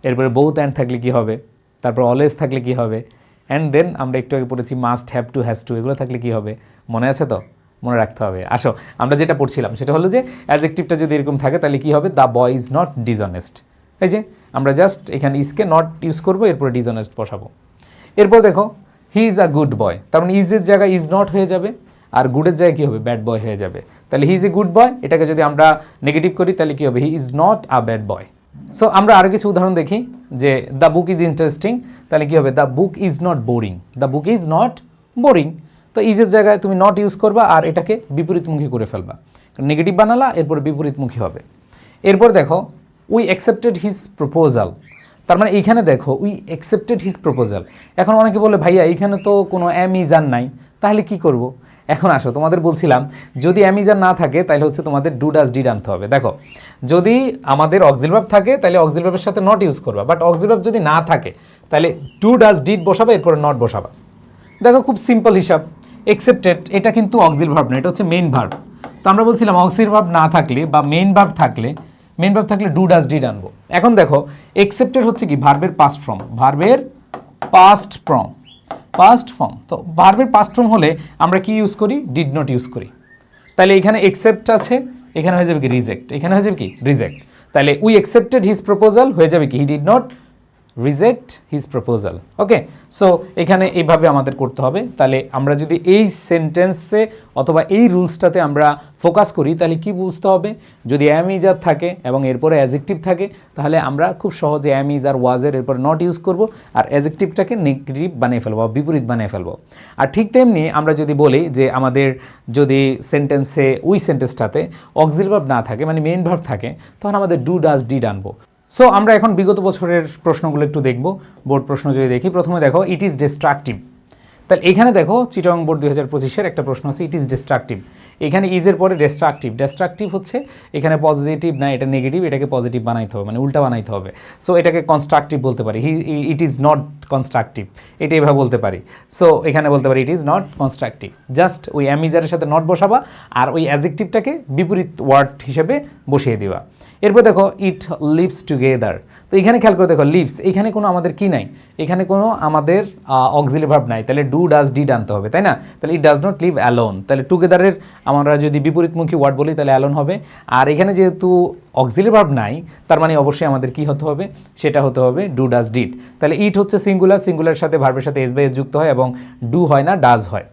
এরপরে বোথ অ্যান্ড থাকলে কি হবে, তারপর অলওয়েজ থাকলে কি হবে, অ্যান্ড দেন আমরা একটু আগে পড়েছি must, have to, has two, এগুলো থাকলে কি হবে, মনে আছে তো, মনে রাখতে হবে। আসো আমরা যেটা পড়ছিলাম সেটা হলো যে অ্যাডজেক্টিভটা যদি এরকম থাকে তাহলে কি হবে, the boy is not dishonest. এই যে আমরা জাস্ট এখানে ইজকে নট ইউজ করবো, এরপরে ডিসঅনেস্ট বসাবো। এরপর দেখো, he is a good boy, তার মানে ইজের জায়গায় ইজ নট হয়ে যাবে, আর গুডের জায়গায় কী হবে, ব্যাড বয় হয়ে যাবে। তাহলে he is a good boy, এটাকে যদি আমরা নেগেটিভ করি তাহলে কী হবে, he is not a bad boy. So আমরা আরও কিছু উদাহরণ দেখি যে দ্য বুক ইজ ইন্টারেস্টিং, তাহলে কী হবে, the book is not boring, the book is not boring. তো ইজের জায়গায় তুমি নট ইউজ করবা আর এটাকে বিপরীতমুখী করে ফেলবা, নেগেটিভ বানালা, এরপরে বিপরীতমুখী হবে। এরপর দেখো, উই অ্যাকসেপ্টেড হিজ প্রপোজাল, তার মানে এইখানে দেখো উই অ্যাকসেপ্টেড হিজ প্রপোজাল। এখন অনেকে বলে ভাইয়া এইখানে তো কোনো অ্যামিজান নাই, তাহলে কি করব। এখন আসো তোমাদের বলছিলাম যদি অ্যামিজান না থাকে তাহলে হচ্ছে তোমাদের ডু ডাজ ডিড আনতে হবে। দেখো যদি আমাদের অক্সিলারি ভার্ব থাকে তাহলে অক্সিলারি ভার্বের সাথে নট ইউজ করবা, বাট অক্সিলারি ভার্ব যদি না থাকে তাহলে ডু ডাজ ডিড বসাবা, এরপরে নট বসাবা। দেখো খুব সিম্পল হিসাব, অ্যাকসেপ্টেড এটা কিন্তু অক্সিলারি ভার্ব না, এটা হচ্ছে মেইন ভার্ব। তো আমরা বলছিলাম অক্সিলারি ভার্ব না থাকলে বা মেইন ভার্ব থাকলে ডু ডাজ ডিড আনবো। এখন দেখো অ্যাকসেপ্টেড হচ্ছে কি ভার্বের পাস্ট ফর্ম, ভার্বের পাস্ট ফর্ম। তো ভার্বের পাস্ট ফর্ম হলে আমরা কি ইউজ করি, ডিড নট ইউজ করি। তাহলে এখানে অ্যাকসেপ্ট আছে, এখানে হয়ে যাবে কি রিজেক্ট, এখানে হয়ে যাবে কি রিজেক্ট। তাহলে উই অ্যাকসেপ্টেড হিজ প্রপোজাল হয়ে যাবে কি he did not reject his proposal. Okay, so এখানে এইভাবে আমাদের করতে হবে। তাহলে আমরা যদি এই সেন্টেন্সে অথবা এই রুলসটাতে আমরা ফোকাস করি তাহলে কি বুঝতে হবে, যদি অ্যাম ইজ আর থাকে এবং এরপরে অ্যাজেক্টিভ থাকে তাহলে আমরা খুব সহজে অ্যাম ইজ আর ওয়াজের এরপর নট ইউজ করব আর অ্যাজেক্টিভটাকে নেগেটিভ বানিয়ে ফেলবো, বিপরীত বানিয়ে ফেলবো। আর ঠিক তেমনি আমরা যদি বলি যে আমাদের যদি সেন্টেন্সে ওই সেন্টেন্সটাতে অক্সিলারি ভার্ব না থাকে মানে মেইন ভার্ব থাকে তখন আমাদের ডু ডাজ ডিড আনবো। সো আমরা এখন বিগত বছরের প্রশ্নগুলো একটু দেখব। বোর্ড প্রশ্ন যদি দেখি, প্রথমে দেখো ইট ইজ ডিস্ট্রাকটিভ। তাহলে এখানে দেখো চিটং বোর্ড 2025-এর একটা প্রশ্ন আছে, ইট ইজ ডিস্ট্রাকটিভ। এখানে ইজের পরে ডিস্ট্রাকটিভ। ডিস্ট্রাকটিভ হচ্ছে এখানে পজিটিভ না, এটা নেগেটিভ, এটাকে পজিটিভ বানাইতে হবে, মানে উল্টা বানাইতে হবে। সো এটাকে কনস্ট্রাকটিভ বলতে পারি, ইট ইজ নট কনস্ট্রাকটিভ, এটা এভাবে বলতে পারি। সো এখানে বলতে পারি it is not constructive. Just ওই অ্যামিজারের সাথে নট বসাবা আর ওই অ্যাডজেক্টিভটাকে বিপরীত ওয়ার্ড হিসেবে বসিয়ে দিবা। এরপর দেখো ইট লিভস টুগেদার। তো এখানে খেয়াল করে দেখো লিভস, এখানে কোনো আমাদের কি নাই, এখানে কোনো আমাদের অক্সিলারি ভার্ব নাই, তাহলে ডু ডাজ ডিড আনতে হবে, তাই না? তাহলে it does not live alone, তাহলে টুগেদারের আমরা যদি বিপরীতমুখী ওয়ার্ড বলি তাহলে অ্যালোন হবে। আর এখানে যেহেতু অক্সিলারি ভার্ব নাই তার মানে অবশ্যই আমাদের কি হতে হবে, সেটা হতে হবে ডু ডাজ ডিড। তাহলে ইট হচ্ছে সিঙ্গুলার, সিঙ্গুলার সাথে ভার্বের সাথে এস বাই এস যুক্ত হয় এবং ডু হয় না, ডাজ হয়।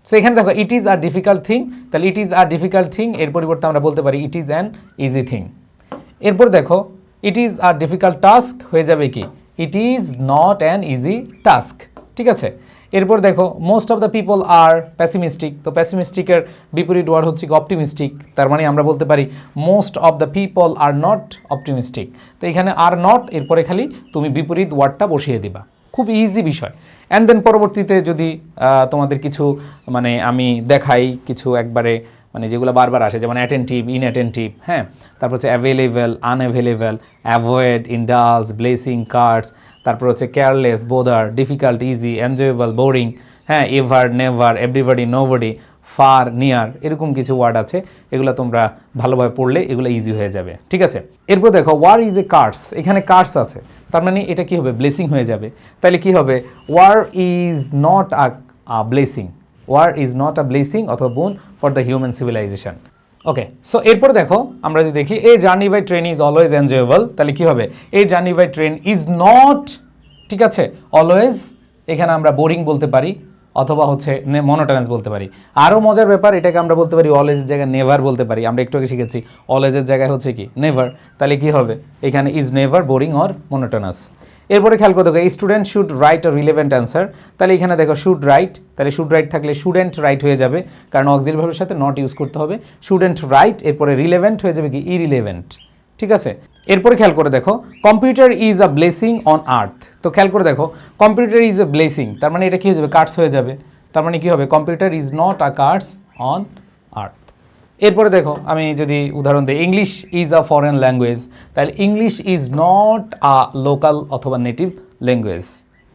সো এখানে দেখো it is a difficult thing, তাহলে it is a difficult thing এর পরিবর্তে আমরা বলতে পারি it is an easy thing. এরপর দেখো it is a difficult task হয়ে যাবে কি it is not an easy task, ঠিক আছে? এরপর দেখো most of the people are pessimistic. তো প্যাসিমিস্টিকের বিপরীত ওয়ার্ড হচ্ছে অপটিমিস্টিক, তার মানে আমরা বলতে পারি most of the people are not optimistic. তো এখানে আর নট এরপরে খালি তুমি বিপরীত ওয়ার্ডটা বসিয়ে দিবা, খুব ইজি বিষয়। অ্যান্ড দেন পরবর্তীতে যদি তোমাদের কিছু মানে আমি দেখাই কিছু একবারে মানে যেগুলো বারবার আসে, যেমন অ্যাটেন্টিভ, ইনঅ্যাটেন্টিভ, হ্যাঁ, তারপর হচ্ছে available, unavailable, avoid, indulge, blessing, curse, তারপর হচ্ছে careless, bother, difficult, easy, enjoyable, boring, হ্যাঁ, ever, never, everybody, nobody, far, near, এরকম কিছু ওয়ার্ড আছে, এগুলো তোমরা ভালোভাবে পড়লে এগুলো ইজি হয়ে যাবে, ঠিক আছে? এরপর দেখো ওয়ার ইজ এ কার্ডস, এখানে কার্ডস আছে, তার মানে এটা কি হবে, ব্লেসিং হয়ে যাবে। তাহলে কি হবে, war is not a blessing, war is not a blessing অথবা boon for the human civilisation. Okay, so এরপর দেখো আমরা যদি দেখি a journey by train is always enjoyable, তাহলে কি হবে, a journey by train is not, ঠিক আছে, অলওয়েজ, এখানে আমরা বোরিং বলতে পারি অথবা হচ্ছে মনোটোনাস বলতে পারি। আরও মজার ব্যাপার, এটাকে আমরা বলতে পারি অলওয়েজের জায়গায় নেভার বলতে পারি, আমরা একটু আগে শিখেছি অলওয়েজের জায়গায় হচ্ছে কি নেভার, তাহলে কি হবে এখানে is never boring or monotonous. এরপরে খেয়াল করে দেখো এই student should write a relevant answer, তাহলে এখানে দেখো শুড রাইট, তাহলে শুড রাইট থাকলে শুডেন্ট রাইট হয়ে যাবে, কারণ অক্সিলারি ভার্বের সাথে নট ইউজ করতে হবে। শুডেন্ট রাইট, এরপরে রিলেভেন্ট হয়ে যাবে কি ইরিলেভেন্ট, ঠিক আছে? এরপরে খেয়াল করে দেখো computer is a blessing on earth, তো খেয়াল করে দেখো কম্পিউটার ইজ আ ব্লেসিং, তার মানে এটা কি হয়ে যাবে, কার্ডস হয়ে যাবে, তার মানে কি হবে computer is not a curse on earth. এরপরে দেখো আমি যদি উদাহরণ দিই, English is a foreign language, তাহলে English is not a local অথবা নেটিভ ল্যাঙ্গুয়েজ,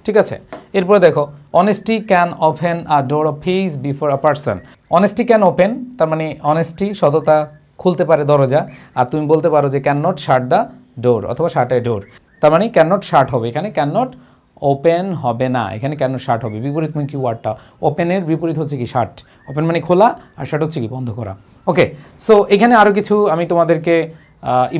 ঠিক আছে? এরপরে দেখো honesty can open a door of peace before a person, honesty can open, তার মানে অনেস্টি সততা খুলতে পারে দরজা, আর তুমি বলতে পারো যে can not shut the door অথবা শাট এ ডোর, তার মানে ক্যান নট শাট হবে, এখানে ক্যান নট ওপেন হবে না, এখানে ক্যান নট শাট হবে। বিপরীতমুখী ওয়ার্ডটা ওপেনের বিপরীত হচ্ছে কি শাট, ওপেন মানে খোলা আর শাট হচ্ছে কি বন্ধ করা। ওকে, সো এখানে আরও কিছু আমি তোমাদেরকে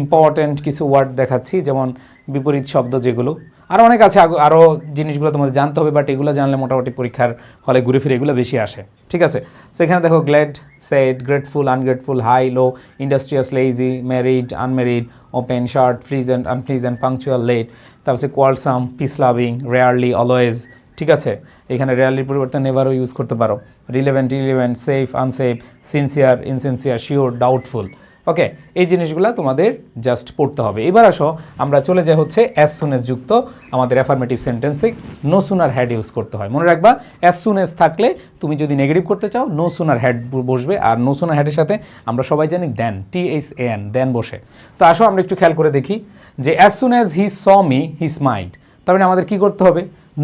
ইম্পর্ট্যান্ট কিছু ওয়ার্ড দেখাচ্ছি, যেমন বিপরীত শব্দ যেগুলো, আরও অনেক আছে, আরও জিনিসগুলো তোমাদের জানতে হবে, বাট এগুলো জানলে মোটামুটি পরীক্ষার হলে ঘুরে ফিরে এগুলো বেশি আসে, ঠিক আছে? সো এখানে দেখো glad, sad, grateful, ungrateful, high, low, industrious, lazy, married, unmarried, open, shut, pleasant, unpleasant, punctual, late, তারপর হচ্ছে quarrelsome, peace loving, rarely, always, ঠিক আছে? এখানে রেয়ারলির পরিবর্তে নেভারও ইউজ করতে পারো, relevant, irrelevant, safe, unsafe, sincere, insincere, sure, doubtful. Okay, এই জিনিসগুলো তোমাদের জাস্ট পড়তে হবে। এবার আসো আমরা চলে যাই হচ্ছে অ্যাজ সুন এজ যুক্ত আমাদের অ্যাফার্মেটিভ সেন্টেন্সে নো সুনার হ্যাড ইউজ করতে হয়। মনে রাখবা অ্যাজ সুন এজ থাকলে তুমি যদি নেগেটিভ করতে চাও নো সুনার হ্যাড বসবে, আর নো সুনার হ্যাডের সাথে আমরা সবাই জানি দেন, THAN, দেন বসে। তো আসো আমরা একটু খেয়াল করে দেখি যে as soon as he saw me he smiled, তার মানে আমাদের কী করতে হবে,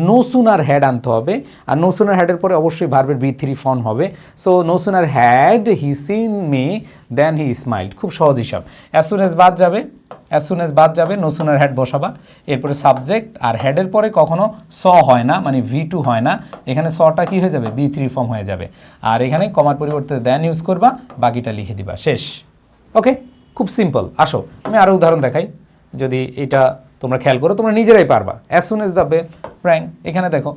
নো সুনার হ্যাড আনতে হবে, আর নো সুনার হ্যাডের পরে অবশ্যই ভার্বের V3 ফর্ম হবে। So no sooner had he seen me then he smiled, খুব সহজ হিসাব। অ্যাজ সুন এজ বাদ যাবে, অ্যাজ সুন এজ বাদ যাবে, নো সুনার হ্যাড বসাবা, এরপরে সাবজেক্ট, আর হ্যাডের পরে কখনো স হয় না, মানে V2 হয় না, এখানে সটা কি হয়ে যাবে, V3 ফর্ম হয়ে যাবে, আর এখানে কমার পরিবর্তে দেন ইউজ করবা, বাকিটা লিখে দিবা, শেষ। ওকে, খুব সিম্পল। আসো আমি আরও উদাহরণ দেখাই, যদি এটা তোমরা খেয়াল করো, তোমরা নিজেরাই পারবা। As soon as the bell rang, এখানে দেখো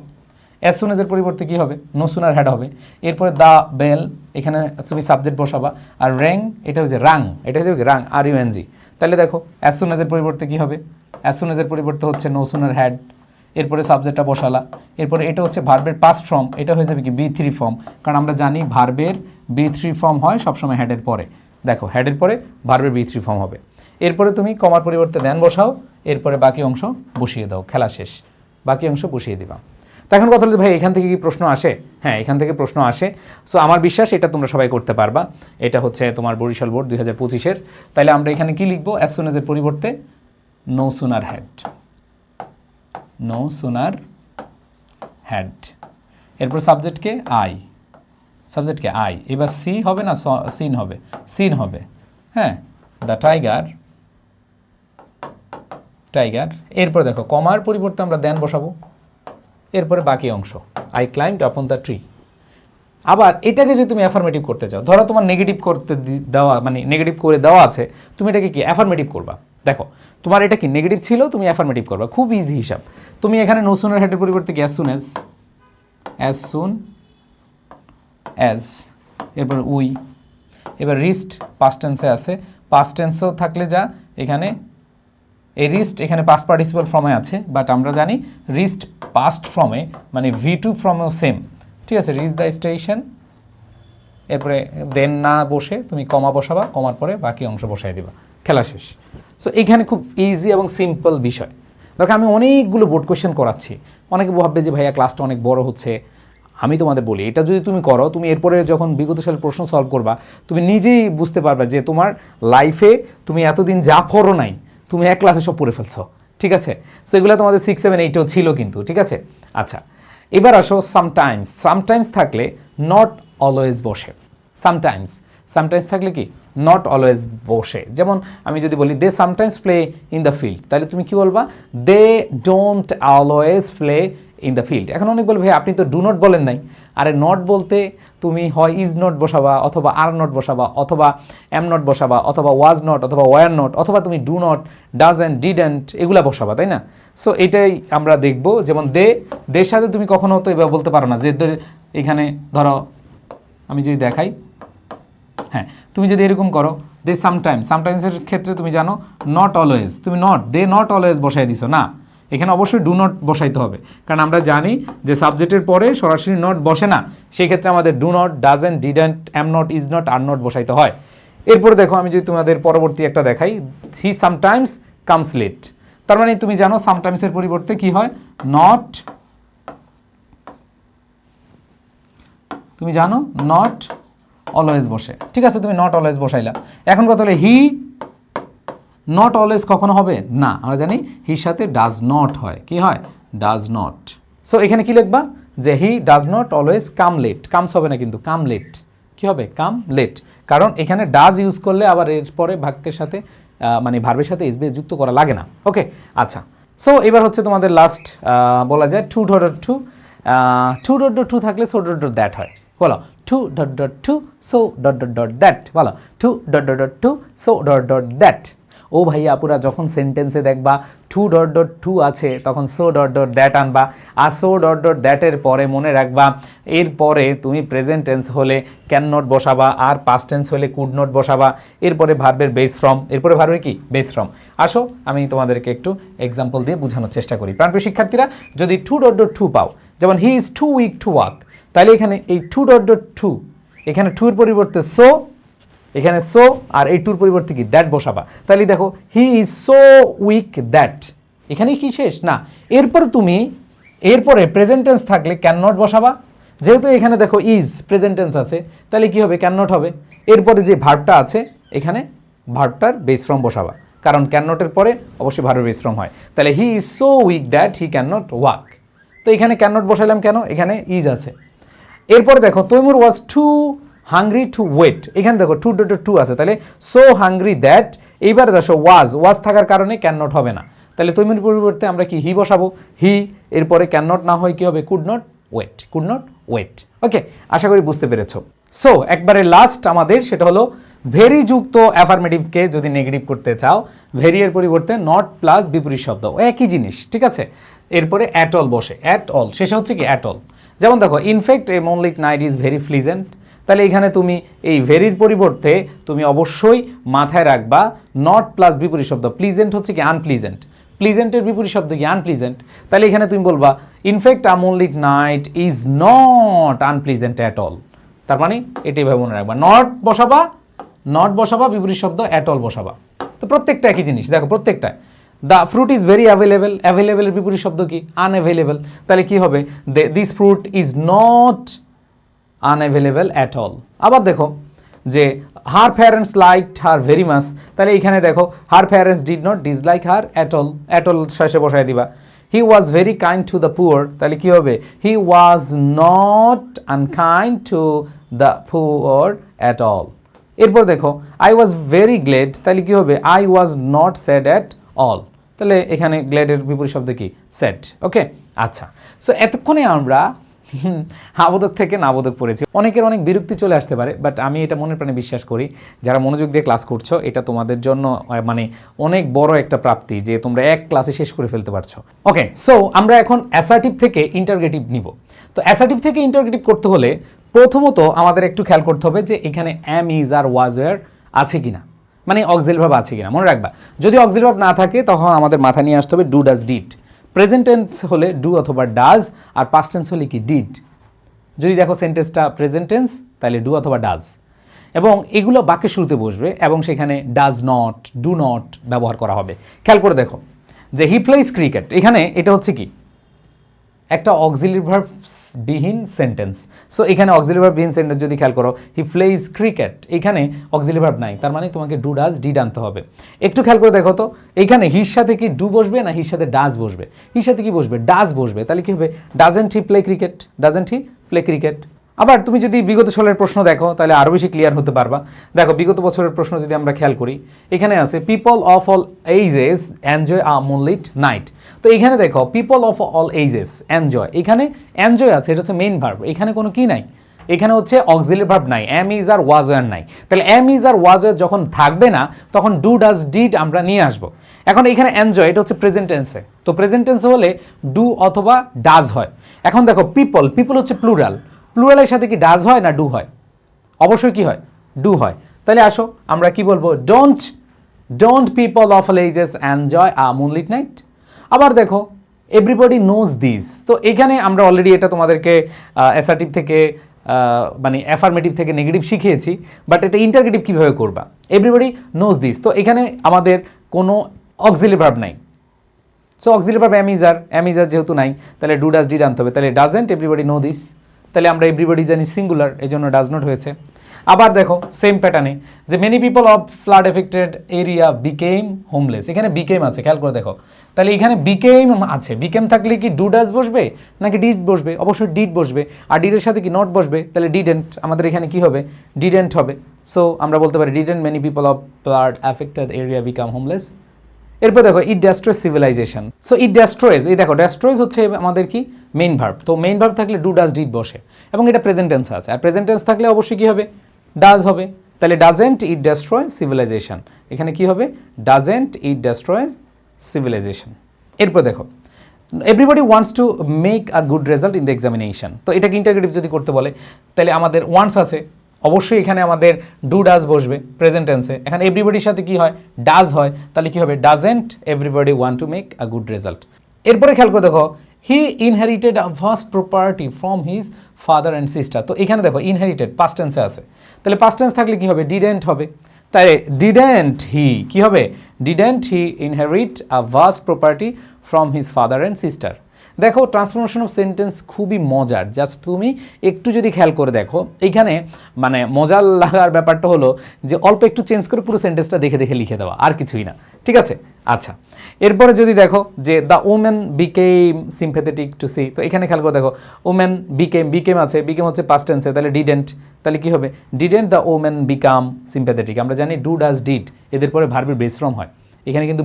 অ্যাজ সুন এজের পরিবর্তে কী হবে, নো সুনার হ্যাড হবে। এরপরে দ্য বেল, এখানে তুমি সাবজেক্ট বসাবা। আর র্যাং, এটা হচ্ছে রাং, এটা হচ্ছে রাং RUNG। তাহলে দেখো অ্যাজ সুন এজের পরিবর্তে কী হবে, অ্যাজ সুন এজের পরিবর্তে হচ্ছে নো সুনার হ্যাড, এরপরে সাবজেক্টটা বসালা। এরপরে এটা হচ্ছে ভার্বের পাস্ট ফর্ম, এটা হয়ে যাবে কি B3 ফর্ম, কারণ আমরা জানি ভার্বের B3 ফর্ম হয় সবসময় হেডের পরে। দেখো হেডের পরে ভার্বের B3 ফর্ম হবে। এরপরে তুমি কমার পরিবর্তে দেন বসাও, এরপরে বাকি অংশ বসিয়ে দাও, খেলা শেষ, বাকি অংশ বসিয়ে দিবা। তো এখন কথা হলো ভাই এখান থেকে কি প্রশ্ন আসে? হ্যাঁ, এখান থেকে প্রশ্ন আসে। সো আমার বিশ্বাস এটা তোমরা সবাই করতে পারবা। এটা হচ্ছে তোমার বরিশাল বোর্ড 2025-এর। তাহলে আমরা এখানে কি লিখবো, অ্যাজ সুন এজের পরিবর্তে no sooner had, no sooner had. এরপর সাবজেক্টকে আই, সাবজেক্টকে আই। এবার সি হবে না সিন হবে, সিন হবে। হ্যাঁ, দ্য টাইগার, টাইগার। এরপর দেখো কমার পরিবর্তে আমরা দেন বসাবো, এরপরে বাকি অংশ I climbed upon the tree. আবার এটাকে যদি তুমি অ্যাফার্মেটিভ করতে চাও, ধরো তোমার নেগেটিভ করতে দেওয়া, মানে নেগেটিভ করে দেওয়া আছে, তুমি এটাকে কি অ্যাফার্মেটিভ করবা। দেখো তোমার এটা কি নেগেটিভ ছিল, তুমি অ্যাফার্মেটিভ করবা, খুব ইজি হিসাব। তুমি এখানে নো সুনার হ্যাডের পরিবর্তে কি as soon age, as soon as, এরপর উই। এবার রিস্ট পাস্ট টেন্সে আছে, পাস্ট টেন্সও থাকলে যা, এখানে এই রিস্ট এখানে পাস্ট পার্টিসিপাল ফর্মে আছে, বাট আমরা জানি রিস্ট পাস্ট ফর্মে মানে V2 ফর্মেও সেম, ঠিক আছে। রিচ দ্য স্টেশন, এরপরে দেন না বসে তুমি কমা বসাবা, কমার পরে বাকি অংশ বসাই দিবা, খেলা শেষ। সো এখানে খুব ইজি এবং সিম্পল বিষয়। দেখো আমি অনেকগুলো বোর্ড কোয়েশ্চেন করাচ্ছি, অনেকে ভাববে যে ভাইয়া ক্লাসটা অনেক বড় হচ্ছে। আমি তোমাদের বলি, এটা যদি তুমি করো, তুমি এরপরে যখন বিগত সালের প্রশ্ন সলভ করবা, তুমি নিজেই বুঝতে পারবে যে তোমার লাইফে তুমি এতদিন যা পড়ো নাই, তুমি এক ক্লাসে সব পড়ে ফেলছো, ঠিক আছে। সো এগুলো তোমাদের 6, 7, 8-এও ছিল কিন্তু, ঠিক আছে। আচ্ছা, এবার আসো সামটাইমস। সামটাইমস থাকলে নট অলওয়েজ বসে, সামটাইমস, সামটাইমস থাকলে কি নট অলওয়েজ বসে। যেমন আমি যদি বলি they sometimes play in the field, তাহলে তুমি কি বলবা, they don't always play in the field. এখন অনেক বলবে ভাই আপনি তো ডু নট বলেন নাই। আরে নট বলতে তুমি হয় ইজ নট বসাবা, অথবা আর নট বসাবা, অথবা এম নট বসাবা, অথবা ওয়াজ নট, অথবা ওয়ার নট, অথবা তুমি ডু নট, ডাজেন্ট, ডিডেন্ট এগুলা বসাবা, তাই না। সো এটাই আমরা দেখব। যেমন দের সাথে তুমি কখনো তো এবার বলতে পারো না যে এখানে ধরো আমি যদি দেখাই, হ্যাঁ তুমি যদি এরকম করো দে সামটাইমস, সামটাইমসের ক্ষেত্রে তুমি জানো নট অলওয়েজ, তুমি নট দে নট অলওয়েজ বসাই দিছো না, এখানে অবশ্যই ডু নট বসাইতে হবে, কারণ আমরা জানি যে সাবজেক্টের পরে সরাসরি নট বসে না, সেই ক্ষেত্রে আমাদের do not, doesn't, didn't, am not, is not, are not বসাইতে হয়। এরপরে দেখো আমি যদি তোমাদের পরবর্তী একটা দেখাই, হি সামটাইমস কামস লেট, তার মানে তুমি জানো সামটাইমসের পরিবর্তে কি হয়, নট, তুমি জানো নট অলওয়েজ বসে, ঠিক আছে, তুমি নট অলওয়েজ বসাইলা। এখন কথা হলো হি নট অলওয়েজ কখনো হবে না, আমরা জানি হির সাথে ডাজ নট হয়, কি হয়, ডাজ নট। সো এখানে কি লিখবা, যে he does not always come late, comes হবে না কিন্তু কাম লেট, কি হবে, কাম লেট, কারণ এখানে ডাজ ইউজ করলে আবার এরপরে বাক্যের সাথে মানে ভার্বের সাথে এসবে যুক্ত করা লাগে না। ওকে, আচ্ছা। সো এবার হচ্ছে তোমাদের লাস্ট বলা যায় too dot to, too dot dot to থাকলে সো ডট ডট দ্যাট হয়, বলো too dot dot to so dot dot dot that, বলো too dot dot dot to so dot dot that. ও ভাইয়া আপুরা যখন সেন্টেন্সে দেখবা টু ডট ডট টু আছে তখন সো ডট ডট দ্যাট আনবা, আর সো ডট ডট দ্যাটের পরে মনে রাখবা এরপরে তুমি প্রেজেন্ট টেন্স হলে ক্যান নট বসাবা, আর পাস্ট টেন্স হলে কুড নট বসাবা, এরপরে ভার্বের বেস ফর্ম, এরপরে ভার্বের কি বেস ফর্ম। আসো আমি তোমাদেরকে একটু এক্সাম্পল দিয়ে বোঝানোর চেষ্টা করি। প্রাণপ্রিয় শিক্ষার্থীরা, যদি টু ডট ডট টু পাও, যেমন he is too weak to walk, তাহলে এখানে এই টু ডট ডট টু, এখানে টু এর পরিবর্তে সো, এখানে সো, আর এই টুর পরিবর্তে কি দ্যাট বসাবা, তাহলে দেখো he is so weak that, এখানে কি শেষ না, এরপরে তুমি এরপরে প্রেজেন্ট টেন্স থাকলে ক্যান নট বসাবা, যেহেতু এখানে দেখো ইজ প্রেজেন্ট টেন্স আছে তাহলে কি হবে, ক্যান নট হবে, এরপরে যে ভার্বটা আছে এখানে ভার্বটার বেস ফর্ম বসাবা, কারণ ক্যান নটের পরে অবশ্যই ভার্বের বেস ফর্ম হয়, তাহলে he is so weak that he can not walk, তো এখানে ক্যান নট বসাইলাম কেন, এখানে ইজ আছে। এরপরে দেখো তৈমুর ওয়াজ টু হাংরি টু ওয়েট, এখানে দেখো টু ডট টু আছে, তাহলে সো হাংরি দ্যাট, এইবার দেখো ওয়াজ থাকার কারণে ক্যান নট হবে না, তাহলে তৈমুর পরিবর্তে আমরা কি হি বসাবো, হি, এরপরে ক্যান নট না হয় কি হবে, could not wait, could not wait. Okay, আশা করি বুঝতে পেরেছো। সো একবারে লাস্ট আমাদের সেটা হলো ভেরি যুক্ত অ্যাফার্মেটিভকে যদি নেগেটিভ করতে চাও, ভেরি এর পরিবর্তে নট প্লাস বিপরীত শব্দ, একই জিনিস, ঠিক আছে। এরপরে অ্যাট অল বসে, অ্যাট অল শেষে হচ্ছে কি অ্যাট অল। যেমন দেখো in fact A moonlight night is very pleasant, তাহলে এখানে তুমি এই ভেরির পরিবর্তে তুমি অবশ্যই মাথায় রাখবা নট প্লাস বিপরীত শব্দ। প্লিজেন্ট হচ্ছে কি আনপ্লিজেন্ট, প্লিজেন্টের বিপরীত শব্দ কি আনপ্লিজেন্ট, তাহলে এখানে তুমি বলবা in fact a moonlight night is not unpleasant at all. তার মানে এটাই ভাবে মনে রাখবা, নট বসাবা বিপরীত শব্দ অ্যাট অল বসাবা। তো প্রত্যেকটা একই জিনিস, দেখো প্রত্যেকটা। The fruit is very available, অ্যাভেলেবেলের বিপরীত শব্দ কি আনঅ্যাভেলেবল, তাহলে কি হবে this fruit is not unavailable at all. আবার দেখো যে her parents liked her very much, তাহলে এখানে দেখো her parents did not dislike her at all শেষে বসায় দিবা। He was very kind to the poor, তাহলে কি হবে he was not unkind to the poor at all. এরপর দেখো আই ওয়াজ ভেরি গ্লেড, তাহলে কি হবে I was not sad at all, তাহলে এখানে গ্লেডের বিপরীত শব্দ কি স্যাড। ওকে, আচ্ছা। সো এতক্ষণে আমরা আবোধক থেকে নাবোধক পড়েছি। অনেকের অনেক বিরক্তি চলে আসতে পারে, বাট আমি এটা মনের প্রাণে বিশ্বাস করি যারা মনোযোগ দিয়ে ক্লাস করছো এটা তোমাদের জন্য মানে অনেক বড় একটা প্রাপ্তি যে তোমরা এক ক্লাসে শেষ করে ফেলতে পারছো। ওকে, সো আমরা এখন অ্যাসার্টিভ থেকে ইন্টারগেটিভ নিব। তো অ্যাসার্টিভ থেকে ইন্টারগেটিভ করতে হলে প্রথমত আমাদের একটু খেয়াল করতে হবে যে এখানে অ্যাম, ইজ আর ওয়াজ ওয়ার আছে কিনা, মানে অক্সিলারি ভার্ব আছে কিনা। মনে রাখবা যদি অক্সিলারি ভার্ব না থাকে তখন আমাদের মাথা নিয়ে আসতে হবে do, does, did. Present tense হলে ডু অথবা ডাজ, আর পাস্ট টেন্স হলে কি ডিড। যদি দেখো সেন্টেন্সটা প্রেজেন্ট টেন্স তাহলে ডু অথবা ডাজ, এবং এগুলো বাক্যের শুরুতে বসবে এবং সেখানে ডাজ নট, ডু নট ব্যবহার করা হবে। খেয়াল করে দেখো যে হি প্লেইজ ক্রিকেট, এখানে এটা হচ্ছে কি একটা অক্সিলারি ভার্ব বিহীন সেন্টেন্স। সো এখানে অক্সিলারি ভার্ব বিহীন সেন্টেন্স যদি খেয়াল করো হি প্লেইজ ক্রিকেট, এখানে অক্সিলারি ভার্ব নাই, তার মানে তোমাকে ডু, ডাজ, ডিড আনতে হবে। একটু খেয়াল করে দেখো তো এখানে হির সাথে কি ডু বসবে না হির সাথে ডাজ বসবে? হির সাথে কি বসবে? ডাজ বসবে, তাহলে কি হবে doesn't he play cricket, doesn't he play cricket. আবার তুমি যদি বিগত সালের প্রশ্ন দেখো তাহলে আরও বেশি ক্লিয়ার হতে পারবা। দেখো বিগত বছরের প্রশ্ন যদি আমরা খেয়াল করি এখানে আছে people of all ages enjoy a moonlight night. তো এখানে দেখো people of all ages enjoy, এখানে এনজয় আছে, এটা হচ্ছে মেইন ভার্ব, এখানে কোনো কি নাই, এখানে হচ্ছে অক্সিলারি ভার্ব নাই, অ্যাম, ইজ আর ওয়াজ ওয়ার নাই। তাহলে অ্যাম, ইজ আর ওয়াজ ওয়ার যখন থাকবে না তখন ডু, ডাজ, ডিড আমরা নিয়ে আসবো। এখন এখানে এনজয় এটা হচ্ছে প্রেজেন্ট টেন্সে, তো প্রেজেন্ট টেন্সে হলে ডু অথবা ডাজ হয়। এখন দেখো পিপল, পিপল হচ্ছে প্লুরাল, প্লুরালের সাথে কি ডাজ হয় না ডু হয়? অবশ্যই কি হয়? ডু হয়। তাহলে আসো আমরা কি বলবো, don't people of all ages enjoy a moonlight night. আবার দেখো এভরিবডি নোজ দিস, তো এখানে আমরা অলরেডি এটা তোমাদেরকে অ্যাসার্টিভ থেকে মানে অ্যাফার্মেটিভ থেকে নেগেটিভ শিখিয়েছি, বাট এটা ইন্টারগেটিভ কীভাবে করবা। এভরিবডি নোজ দিস, তো এখানে আমাদের কোনো অক্সিলারি ভার্ব নাই, সো অক্সিলারি ভার্ব অ্যামিজার যেহেতু নাই তাহলে ডু, ডাজ, ডিড আনতে হবে। তাহলে ডাজেন্ট এভরিবডি নো দিস, তাহলে আমরা এভরিবডি জানি সিঙ্গুলার, এই জন্য ডাজ নট হয়েছে। আবার দেখো সেম প্যাটার্নে যে many people of flood affected area became homeless, এখানে বিকেম আছে, খেয়াল করে দেখো। তাহলে এখানে বিকেম আছে, বিকেম থাকলে কি ডু, ডাজ বসবে নাকি ডিড বসবে? অবশ্যই ডিড বসবে, আর ডিডের সাথে কি নট বসবে, তাহলে ডিডেন্ট, আমাদের এখানে কি হবে ডিডেন্ট হবে। সো আমরা বলতে পারি didn't many people of flood affected area become homeless. এরপর দেখো ইট ডেস্ট্রয়েজ সিভিলাইজেশন, সো ইট ডেস্ট্রয়েজ, এই দেখো ডেস্ট্রয়েজ হচ্ছে আমাদের কি মেইন ভার্ব, তো মেইন ভার্ব থাকলে ডু, ডাজ, ডিড বসে, এবং এটা প্রেজেন্ট টেন্স আছে, আর প্রেজেন্ট টেন্স থাকলে অবশ্যই কি হবে ডাজ হবে। তাহলে ডাজেন্ট ইট ডেস্ট্রয় সিভিলাইজেশন, এখানে কি হবে ডাজেন্ট ইট ডেস্ট্রয়েজ সিভিলাইজেশন। এরপর দেখো everybody wants to make a good result in the examination, তো এটাকে ইন্টারগেটিভ যদি করতে বলে তাহলে আমাদের ওয়ান্টস আছে, অবশ্যই এখানে আমাদের ডু, ডাজ বসবে প্রেজেন্ট টেন্সে। এখানে এভরিবডির সাথে কি হয় ডাজ হয়, তাহলে কি হবে doesn't everybody want to make a good result. এরপরে খেয়াল করে দেখো he inherited a vast property from his father and sister, তো এখানে দেখো ইনহেরিটেড পাস্ট টেন্সে আছে, তাহলে পাস্ট টেন্স থাকলে কি হবে ডিডেন্ট হবে। তাই ডিডেন্ট হি কি হবে didn't he inherit a vast property from his father and sister. দেখো ট্রান্সফরমেশন অফ সেন্টেন্স খুবই মজার, জাস্ট তুমি একটু যদি খেয়াল করে দেখো এইখানে মানে মজার লাগার ব্যাপারটা হলো যে অল্প একটু চেঞ্জ করে পুরো সেন্টেন্সটা দেখে দেখে লিখে দেওয়া, আর কিছুই না, ঠিক আছে। আচ্ছা এরপরে যদি দেখো যে the women became sympathetic to see, তো এখানে খেয়াল করে দেখো ওমেন বিকেম আছে, বিকেম হচ্ছে পাস্ট টেন্সে, তাহলে ডিডেন্ট, তাহলে কি হবে didn't the women become sympathetic. আমরা জানি ডু, ডাজ, ডিড এদের পরে ভার্বের বেস ফর্ম হয়, এখানে কিন্তু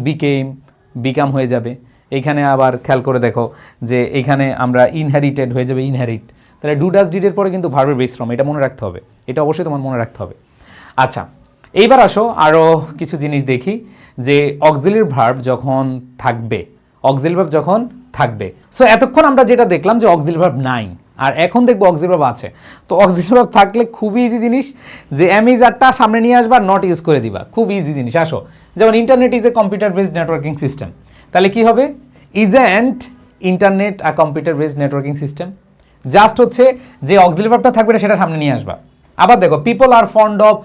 বিকাম হয়ে যাবে। এইখানে আবার খেয়াল করে দেখো যে এইখানে আমরা ইনহেরিটেড হয়ে যাবে ইনহেরিট, তাহলে ডু ডাজ ডিডের পরে কিন্তু ভার্বের বেস ফর্ম, এটা মনে রাখতে হবে, এটা অবশ্যই তোমার মনে রাখতে হবে। আচ্ছা, এইবার আসো আরও কিছু জিনিস দেখি যে অক্সিলারি ভার্ব যখন থাকবে, অক্সিলারি ভার্ব যখন থাকবে। সো এতক্ষণ আমরা যেটা দেখলাম যে অক্সিলারি ভার্ব নাই, আর এখন দেখবো অক্সিলারি ভার্ব আছে। তো অক্সিলারি ভার্ব থাকলে খুবই ইজি জিনিস যে ইজটা সামনে নিয়ে আসবা, নট ইউজ করে দিবা, খুব ইজি জিনিস। আসো, যেমন internet is a computer based networking system, তাহলে কি হবে? Isn't internet a computer based networking system. Just হচ্ছে যে অক্সিলারি ভার্বটা থাকবে সেটা সামনে নিয়ে আসবা। আবার দেখো people are fond of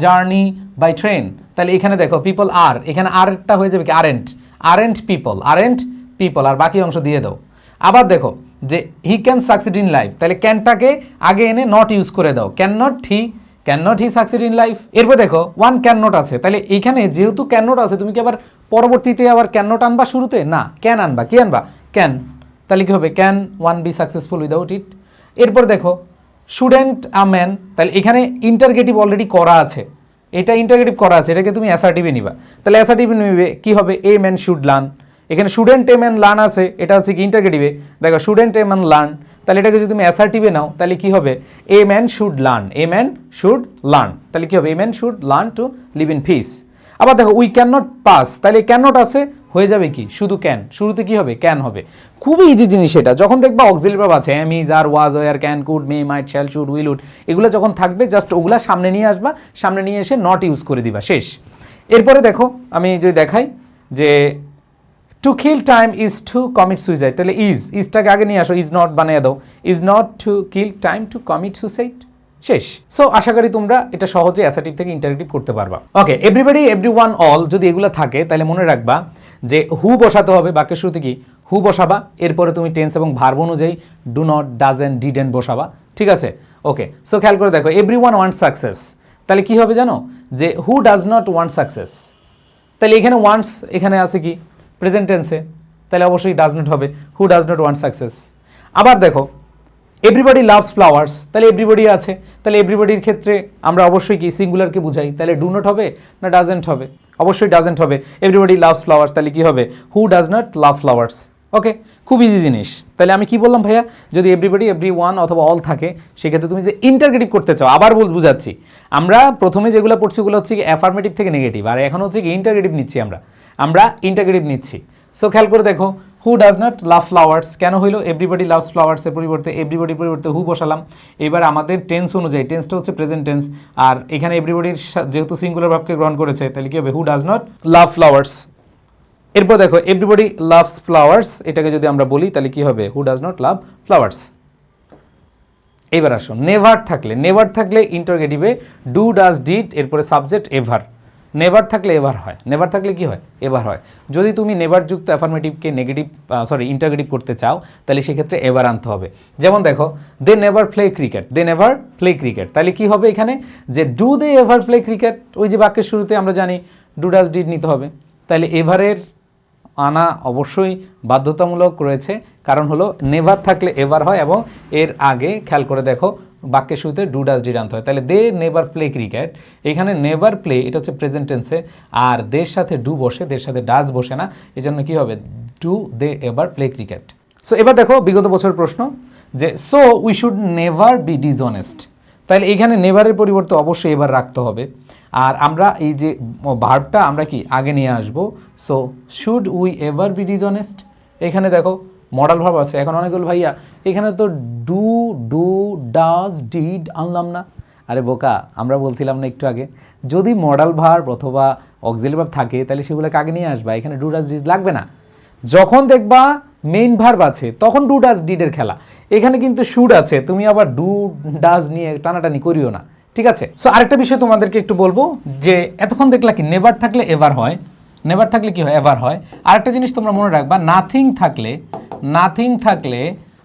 journey by train, তাহলে এখানে দেখো পিপল আর, এখানে আরটা হয়ে যাবে কি aren't, aren't people, aren't people, আর বাকি অংশ দিয়ে দাও। আবার দেখো যে he can succeed in life, তাহলে ক্যানটাকে আগে এনে নট ইউজ করে দাও, can not he succeed in life. এরপর দেখো ওয়ান ক্যান নট আছে, তাহলে এইখানে যেহেতু ক্যান নট আছে, তুমি কি আবার পরবর্তীতে আবার ক্যান নট আনবা শুরুতে? না, ক্যান আনবা। কি আনবা? ক্যান। তাহলে কি হবে? Can one be successful without it. এরপর দেখো শুডেন্ট আ ম্যান, তাহলে এখানে ইন্টারগেটিভ অলরেডি করা আছে, এটা ইন্টারগেটিভ করা আছে, এটাকে তুমি অ্যাসার্টিভে নিবা। তাহলে অ্যাসার্টিভে নিবে কি হবে? এ ম্যান শুড লার্ন, এখানে শুডেন্ট এ ম্যান লার্ন আছে, এটা হচ্ছে কি ইন্টারগেটিভে। দেখো শুডেন্ট এ ম্যান লার্ন, তাহলে এটাকে যদি তুমি অ্যাসার্টিভে নাও তাহলে কি হবে? A man should learn, a man should learn, তাহলে কি হবে? A man should learn to live in peace. আবার দেখো উই ক্যান নট পাস, তাহলে ক্যান নট আছে, হয়ে যাবে কি শুধু ক্যান, শুরুতে কি হবে? ক্যান হবে। খুবই ইজি জিনিস এটা। যখন দেখবা অক্সিলারি ভার্ব আছে, am is are was were can could may might shall should will would, এগুলো যখন থাকবে জাস্ট ওগুলা সামনে নিয়ে আসবা, সামনে নিয়ে এসে নট ইউজ করে দিবা, শেষ। এরপরে দেখো আমি যদি দেখাই যে to kill time is two commit suicide, তাহলে ইজটাকে আগে নিয়ে আসো, ইজ নট বানিয়ে দাও, is not to kill time to commit suicide, শেষ। সো আশা করি তোমরা এটা সহজে অ্যাসার্টিভ থেকে ইন্টারগেটিভ করতে পারবা। ওকে, এভরিবডি এভরিওয়ান অল যদি এগুলো থাকে তাহলে মনে রাখবা যে হু বসাতে হবে, বাক্যের শুরুতে কি হু বসাবা, এরপরে তুমি টেন্স এবং ভার্ব অনুযায়ী ডু নট, ডাজেন্ট, ডিডেন্ট বসাবা, ঠিক আছে? ওকে, সো খেয়াল করে দেখো এভরিওয়ান ওয়ান্ট সাকসেস, তাহলে কি হবে জানো? যে হু ডাজ নট ওয়ান্ট সাকসেস, তাহলে এখানে ওয়ান্টস এখানে আছে কি প্রেজেন্ট টেন্সে, তাহলে অবশ্যই ডাজ নট হবে, who does not want success. আবার দেখো এভরিবডি লাভস ফ্লাওয়ার্স, তাহলে এভরিবডি আছে, তাহলে এভরিবডির ক্ষেত্রে আমরা অবশ্যই কি সিঙ্গুলারকে বুঝাই, তাহলে ডু নট হবে না ডাজেন্ট হবে? অবশ্যই ডাজেন্ট হবে। এভরিবডি লাভস ফ্লাওয়ার্স, তাহলে কি হবে? Who does not love flowers. Okay, খুব ইজি জিনিস। তাহলে আমি কি বললাম ভাইয়া? যদি এভরিবডি এভরি ওয়ান অথবা অল থাকে সেক্ষেত্রে তুমি যে ইন্টারগেটিভ করতে চাও, আবার বুঝাচ্ছি, আমরা প্রথমে যেগুলো পড়ছি ওগুলো হচ্ছে কি অ্যাফার্মেটিভ থেকে নেগেটিভ, আর এখন হচ্ছে কি ইন্টারগেটিভ নিচ্ছি, আমরা ইন্টারগেটিভ নিচ্ছি। সো খেয়াল করে দেখো হু ডাজ নট লাভ ফ্লাওয়ার্স কেন হইলো? এভরিবডি লাভস ফ্লাওয়ার্সের পরিবর্তে এভরিবডির পরিবর্তে হু বসালাম। এবার আমাদের টেন্স অনুযায়ী, টেন্সটা হচ্ছে প্রেজেন্ট টেন্স, আর এখানে এভরিবডির যেহেতু সিঙ্গুলার ভার্বকে গ্রহণ করেছে তাহলে কি হবে? Who does not love flowers. এরপর দেখো এভরিবডি লাভস ফ্লাওয়ার্স, এটাকে যদি আমরা বলি তাহলে কি হবে? Who does not love flowers. এবার আসো নেভার থাকলে ইন্টারগেটিভে ডু, ডাজ, ডিড, এরপরে সাবজেক্ট এভার। নেভার থাকলে এভার হয়, নেভার থাকলে কি হয়? এভার হয়। যদি তুমি নেভার যুক্ত অ্যাফার্মেটিভকে ইন্টারগেটিভ করতে চাও তাহলে সেক্ষেত্রে এভার আনতে হবে। যেমন দেখো দে নেভার প্লে ক্রিকেট, তাহলে কি হবে এখানে? যে do they ever play cricket, ওই যে বাক্যের শুরুতে আমরা জানি ডু, ডাজ, ডিড নিতে হবে, তাহলে এভারের আনা অবশ্যই বাধ্যতামূলক রয়েছে, কারণ হলো নেভার থাকলে এভার হয় এবং এর আগে খেয়াল করে দেখো বাক্যের শুরুতে ডু, ডাজ, ডিড আনতে হয়। তাহলে দে নেভার প্লে ক্রিকেট, এখানে নেভার প্লে এটা হচ্ছে প্রেজেন্ট টেন্সে, আর দের সাথে ডু বসে, দের সাথে ডাজ বসে না, এই জন্য কী হবে? Do they ever play cricket. So এবার দেখো বিগত বছরের প্রশ্ন যে so we should never be dishonest, তাহলে এখানে নেভারের পরিবর্তে অবশ্যই এবার রাখতে হবে, আর আমরা এই যে ভার্বটা আমরা কি আগে নিয়ে আসবো। So should we ever be dishonest, এখানে দেখো মডাল ভার্ব আছে। এখন অনেকগুলো ভাইয়া এখানে তো ডু ডাজ ডিড আনলাম না। আরে বোকা, আমরা বলছিলাম না একটু আগে যদি মডাল ভার্ব অথবা অক্সিলারি ভার্ব থাকে তাহলে সেগুলোকে আগে নিয়ে আসবা, এখানে ডু ডাজ ডিড লাগবে না। যখন দেখবা মেইন ভার্ব আছে তখন ডু ডাজ ডিডের খেলা, এখানে কিন্তু শুড আছে, তুমি আবার ডু ডাজ নিয়ে টানাটানি করিও না, ঠিক আছে? সো আরেকটা বিষয় তোমাদেরকে একটু বলবো যে এতক্ষণ দেখলা কি নেভার থাকলে এভার হয়, নেভার থাকলে কি হয়? এভার হয়। আরেকটা জিনিস তোমরা মনে রাখবা, নাথিং থাকলে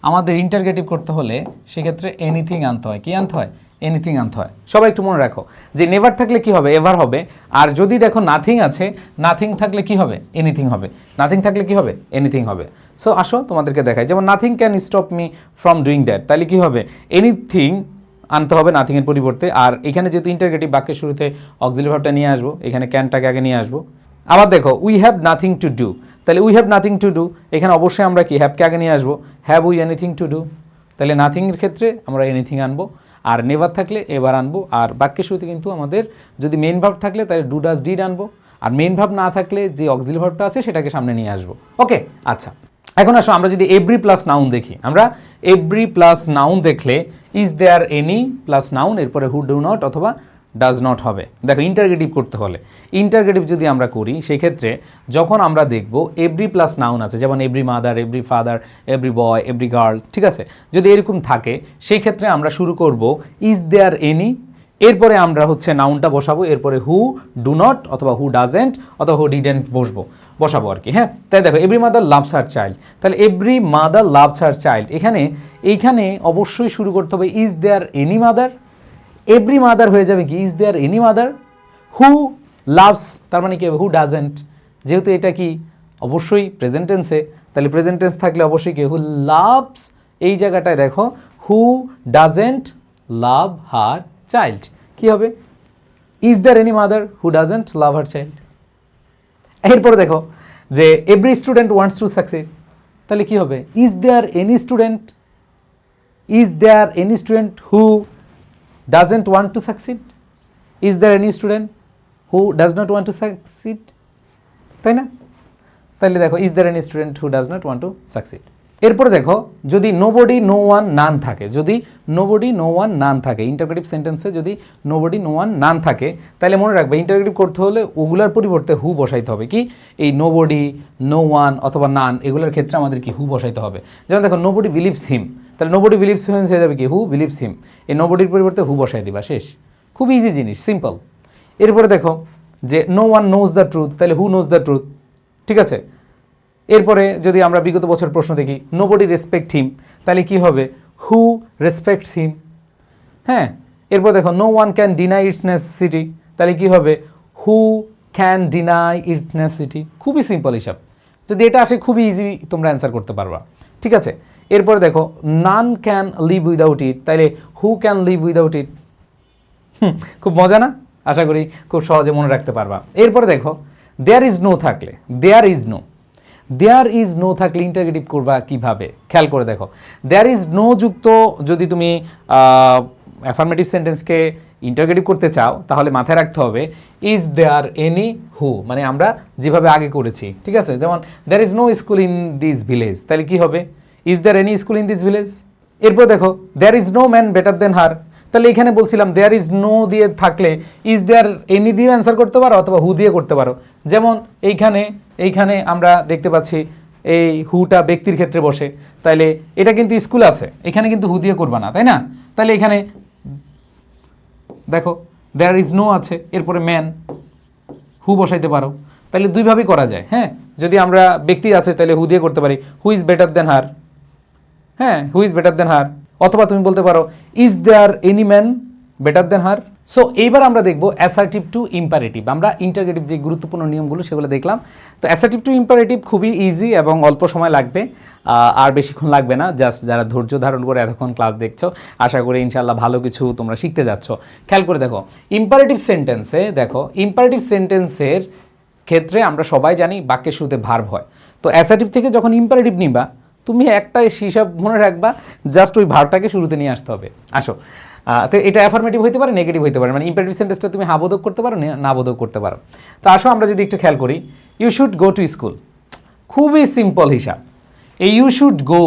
আমাদের ইন্টারগেটিভ করতে হলে সেক্ষেত্রে এনিথিং আনতে হয়। কি আনতে হয়? এনিথিং আনতে হয়। সবাই একটু মনে রাখো যে নেভার থাকলে কি হবে? এভার হবে। আর যদি দেখো নাথিং আছে, নাথিং থাকলে কি হবে? এনিথিং হবে। নাথিং থাকলে কি হবে? এনিথিং হবে। সো আসো তোমাদেরকে দেখাই, যেমন nothing can stop me from doing that, তাহলে কি হবে? এনিথিং আনতে হবে নাথিংয়ের পরিবর্তে। আর এখানে যেহেতু ইন্টারগেটিভ বাক্যের শুরুতে অক্সিলারি ভার্বটা নিয়ে আসবো, এখানে ক্যানটাকে আগে নিয়ে আসবো। আবার দেখো we have nothing to do, তাহলে we have nothing to do, এখানে অবশ্যই আমরা কি হ্যাভকে আগে নিয়ে আসবো। Have we anything to do, তাহলে নাথিংয়ের ক্ষেত্রে আমরা এনিথিং আনবো, আর নেভার থাকলে এবার আনবো, আর বাক্যের শুরুতে কিন্তু আমাদের যদি মেইন ভার্ব থাকলে তাহলে ডু ডাজ ডিড আনবো, আর মেইন ভার্ব না থাকলে যে অক্সিলারি ভার্বটা আছে সেটাকে সামনে নিয়ে আসবো। ওকে, আচ্ছা এখন আসো আমরা যদি এভরি প্লাস নাউন দেখি, আমরা এভরি প্লাস নাউন দেখলে is there any plus noun, এরপরে হু ডু নট অথবা ডাজ নট হবে। দেখো ইন্টারগেটিভ করতে হলে, ইন্টারগেটিভ যদি আমরা করি সেক্ষেত্রে যখন আমরা দেখব এভরি প্লাস নাউন আছে, যেমন every mother, every father, every বয়, এভরি গার্ল, ঠিক আছে, যদি এরকম থাকে সেই ক্ষেত্রে আমরা শুরু করব ইজ দেয়ার এনি, এরপরে আমরা হচ্ছে নাউনটা বসাবো, এরপরে হু ডু নট অথবা হু ডাজেন্ট অথবা হু ডিডেন্ট বসাবো আর কি। হ্যাঁ, তাই দেখো every mother loves her child, তাহলে every mother loves her child, এইখানে অবশ্যই শুরু করতে হবে is there any mother, every mother হয়ে যাবে কি is there any mother, who loves তার মানে কি হবে হু ডাজেন্ট, যেহেতু এটা কি অবশ্যই প্রেজেন্ট টেন্সে, তাহলে প্রেজেন্ট টেন্স থাকলে অবশ্যই কি হু লাভস, এই জায়গাটায় দেখো হু ডাজেন্ট লাভ হার চাইল্ড, কি হবে is there any mother who doesn't love her child. এরপরে দেখো যে every student wants to succeed, তাহলে কি হবে is there any student, is there any student who doesn't want to succeed, is there any student who does not want to succeed, তাই না? তাহলে দেখো is there any student who does not want to succeed. এরপরে দেখো যদি nobody no one নান থাকে, যদি nobody no one নান থাকে, ইন্টারগ্রেটিভ সেন্টেন্সে যদি নোবডি নো ওয়ান নান থাকে, তাহলে মনে রাখবে ইন্টারগ্রেটিভ করতে হলে ওগুলার পরিবর্তে হু বসাইতে হবে, কি এই নোবডি, নো ওয়ান অথবা নান এগুলোর ক্ষেত্রে আমাদের কি হু বসাইতে হবে। যেমন দেখো নোবডি বিলিভস হিম, তাহলে নোবডি বিলিভস হিম হয়ে যাবে কি হু বিলিভস হিম, এই নোবডির পরিবর্তে হু বসাই দিবা, শেষ, খুব ইজি জিনিস, সিম্পল। এরপরে দেখো যে no one knows the truth, তাহলে হু নোজ দ্য ট্রুথ, ঠিক আছে। এরপরে যদি আমরা বিগত বছর প্রশ্ন দেখি নোবডি রেসপেক্ট হিম, তাহলে কি হবে হু রেসপেক্টস হিম। হ্যাঁ, এরপর দেখো no one can deny its necessity, তাহলে কি হবে who can deny its necessity, খুবই সিম্পল হিসাব, যদি এটা আসে খুবই ইজি তোমরা অ্যান্সার করতে পারবা, ঠিক আছে। এরপরে দেখো none can live without it, তাহলে who can live without it, খুব মজা না, আশা করি খুব সহজে মনে রাখতে পারবা। এরপরে দেখো দেয়ার ইজ নো থাকলে, there is no, there is no থাকলে ইন্টারগেটিভ করবা কিভাবে, খেয়াল করে দেখো দেয়ার ইজ নো যুক্ত যদি তুমি অ্যাফার্মেটিভ সেন্টেন্সকে ইন্টারগেটিভ করতে চাও তাহলে মাথায় রাখতে হবে ইজ দেয়ার এনি হু, মানে আমরা যেভাবে আগে করেছি, ঠিক আছে, যেমন there is no school in this village, তাহলে কি হবে is there any school in this village. এরপর দেখো there is no man better than her, তাহলে এখানে বলছিলাম দেয়ার ইজ নো দিয়ে থাকলে ইজ দেয়ার এনি দিয়ে অ্যান্সার করতে পারো অথবা হু দিয়ে করতে পারো। যেমন এইখানে আমরা দেখতে পাচ্ছি এই হুটা ব্যক্তির ক্ষেত্রে বসে, তাইলে এটা কিন্তু স্কুল আছে, এখানে কিন্তু হু দিয়ে করবা না, তাই না? তাহলে এখানে দেখো দেয়ার ইজ নো আছে, এরপরে ম্যান, হু বসাইতে পারো, তাহলে দুইভাবেই করা যায়। হ্যাঁ, যদি আমরা ব্যক্তি আছে তাহলে হু দিয়ে করতে পারি হু ইজ বেটার দেন হার, হ্যাঁ হু ইজ বেটার দেন হার, অথবা তুমি বলতে পারো is there any man better than her. So এইবার আমরা দেখব অ্যাসার্টিভ টু ইম্পারেটিভ, আমরা ইন্টারগেটিভ যে গুরুত্বপূর্ণ নিয়মগুলো সেগুলো দেখলাম। তো অ্যাসার্টিভ টু ইম্পারেটিভ খুবই ইজি এবং অল্প সময় লাগবে, আর বেশিক্ষণ লাগবে না, জাস্ট যারা ধৈর্য ধারণ করে এতক্ষণ ক্লাস দেখছো আশা করি ইনশাল্লাহ ভালো কিছু তোমরা শিখতে যাচ্ছ। খেয়াল করে দেখো ইম্পারেটিভ সেন্টেন্সে, দেখো ইম্পারেটিভ সেন্টেন্সের ক্ষেত্রে আমরা সবাই জানি বাক্যের শুরুতে ভার্ব হয়, তো অ্যাসার্টিভ থেকে যখন ইম্পারেটিভ নিবা তুমি একটা হিসাব মনে রাখবা, জাস্ট ওই ভার্বটাকে শুরুতে নিয়ে আসতে হবে। আসো, তো এটা অ্যাফার্মেটিভ হতে পারে, নেগেটিভ হতে পারে, মানে ইম্পারেটিভ সেন্টেন্সটা তুমি হ্যাঁ বোধক করতে পারো, না বোধক করতে পারো। তো আসো আমরা যদি একটু খেয়াল করি you should go to school, খুবই সিম্পল হিসাব, এই ইউ শুড গো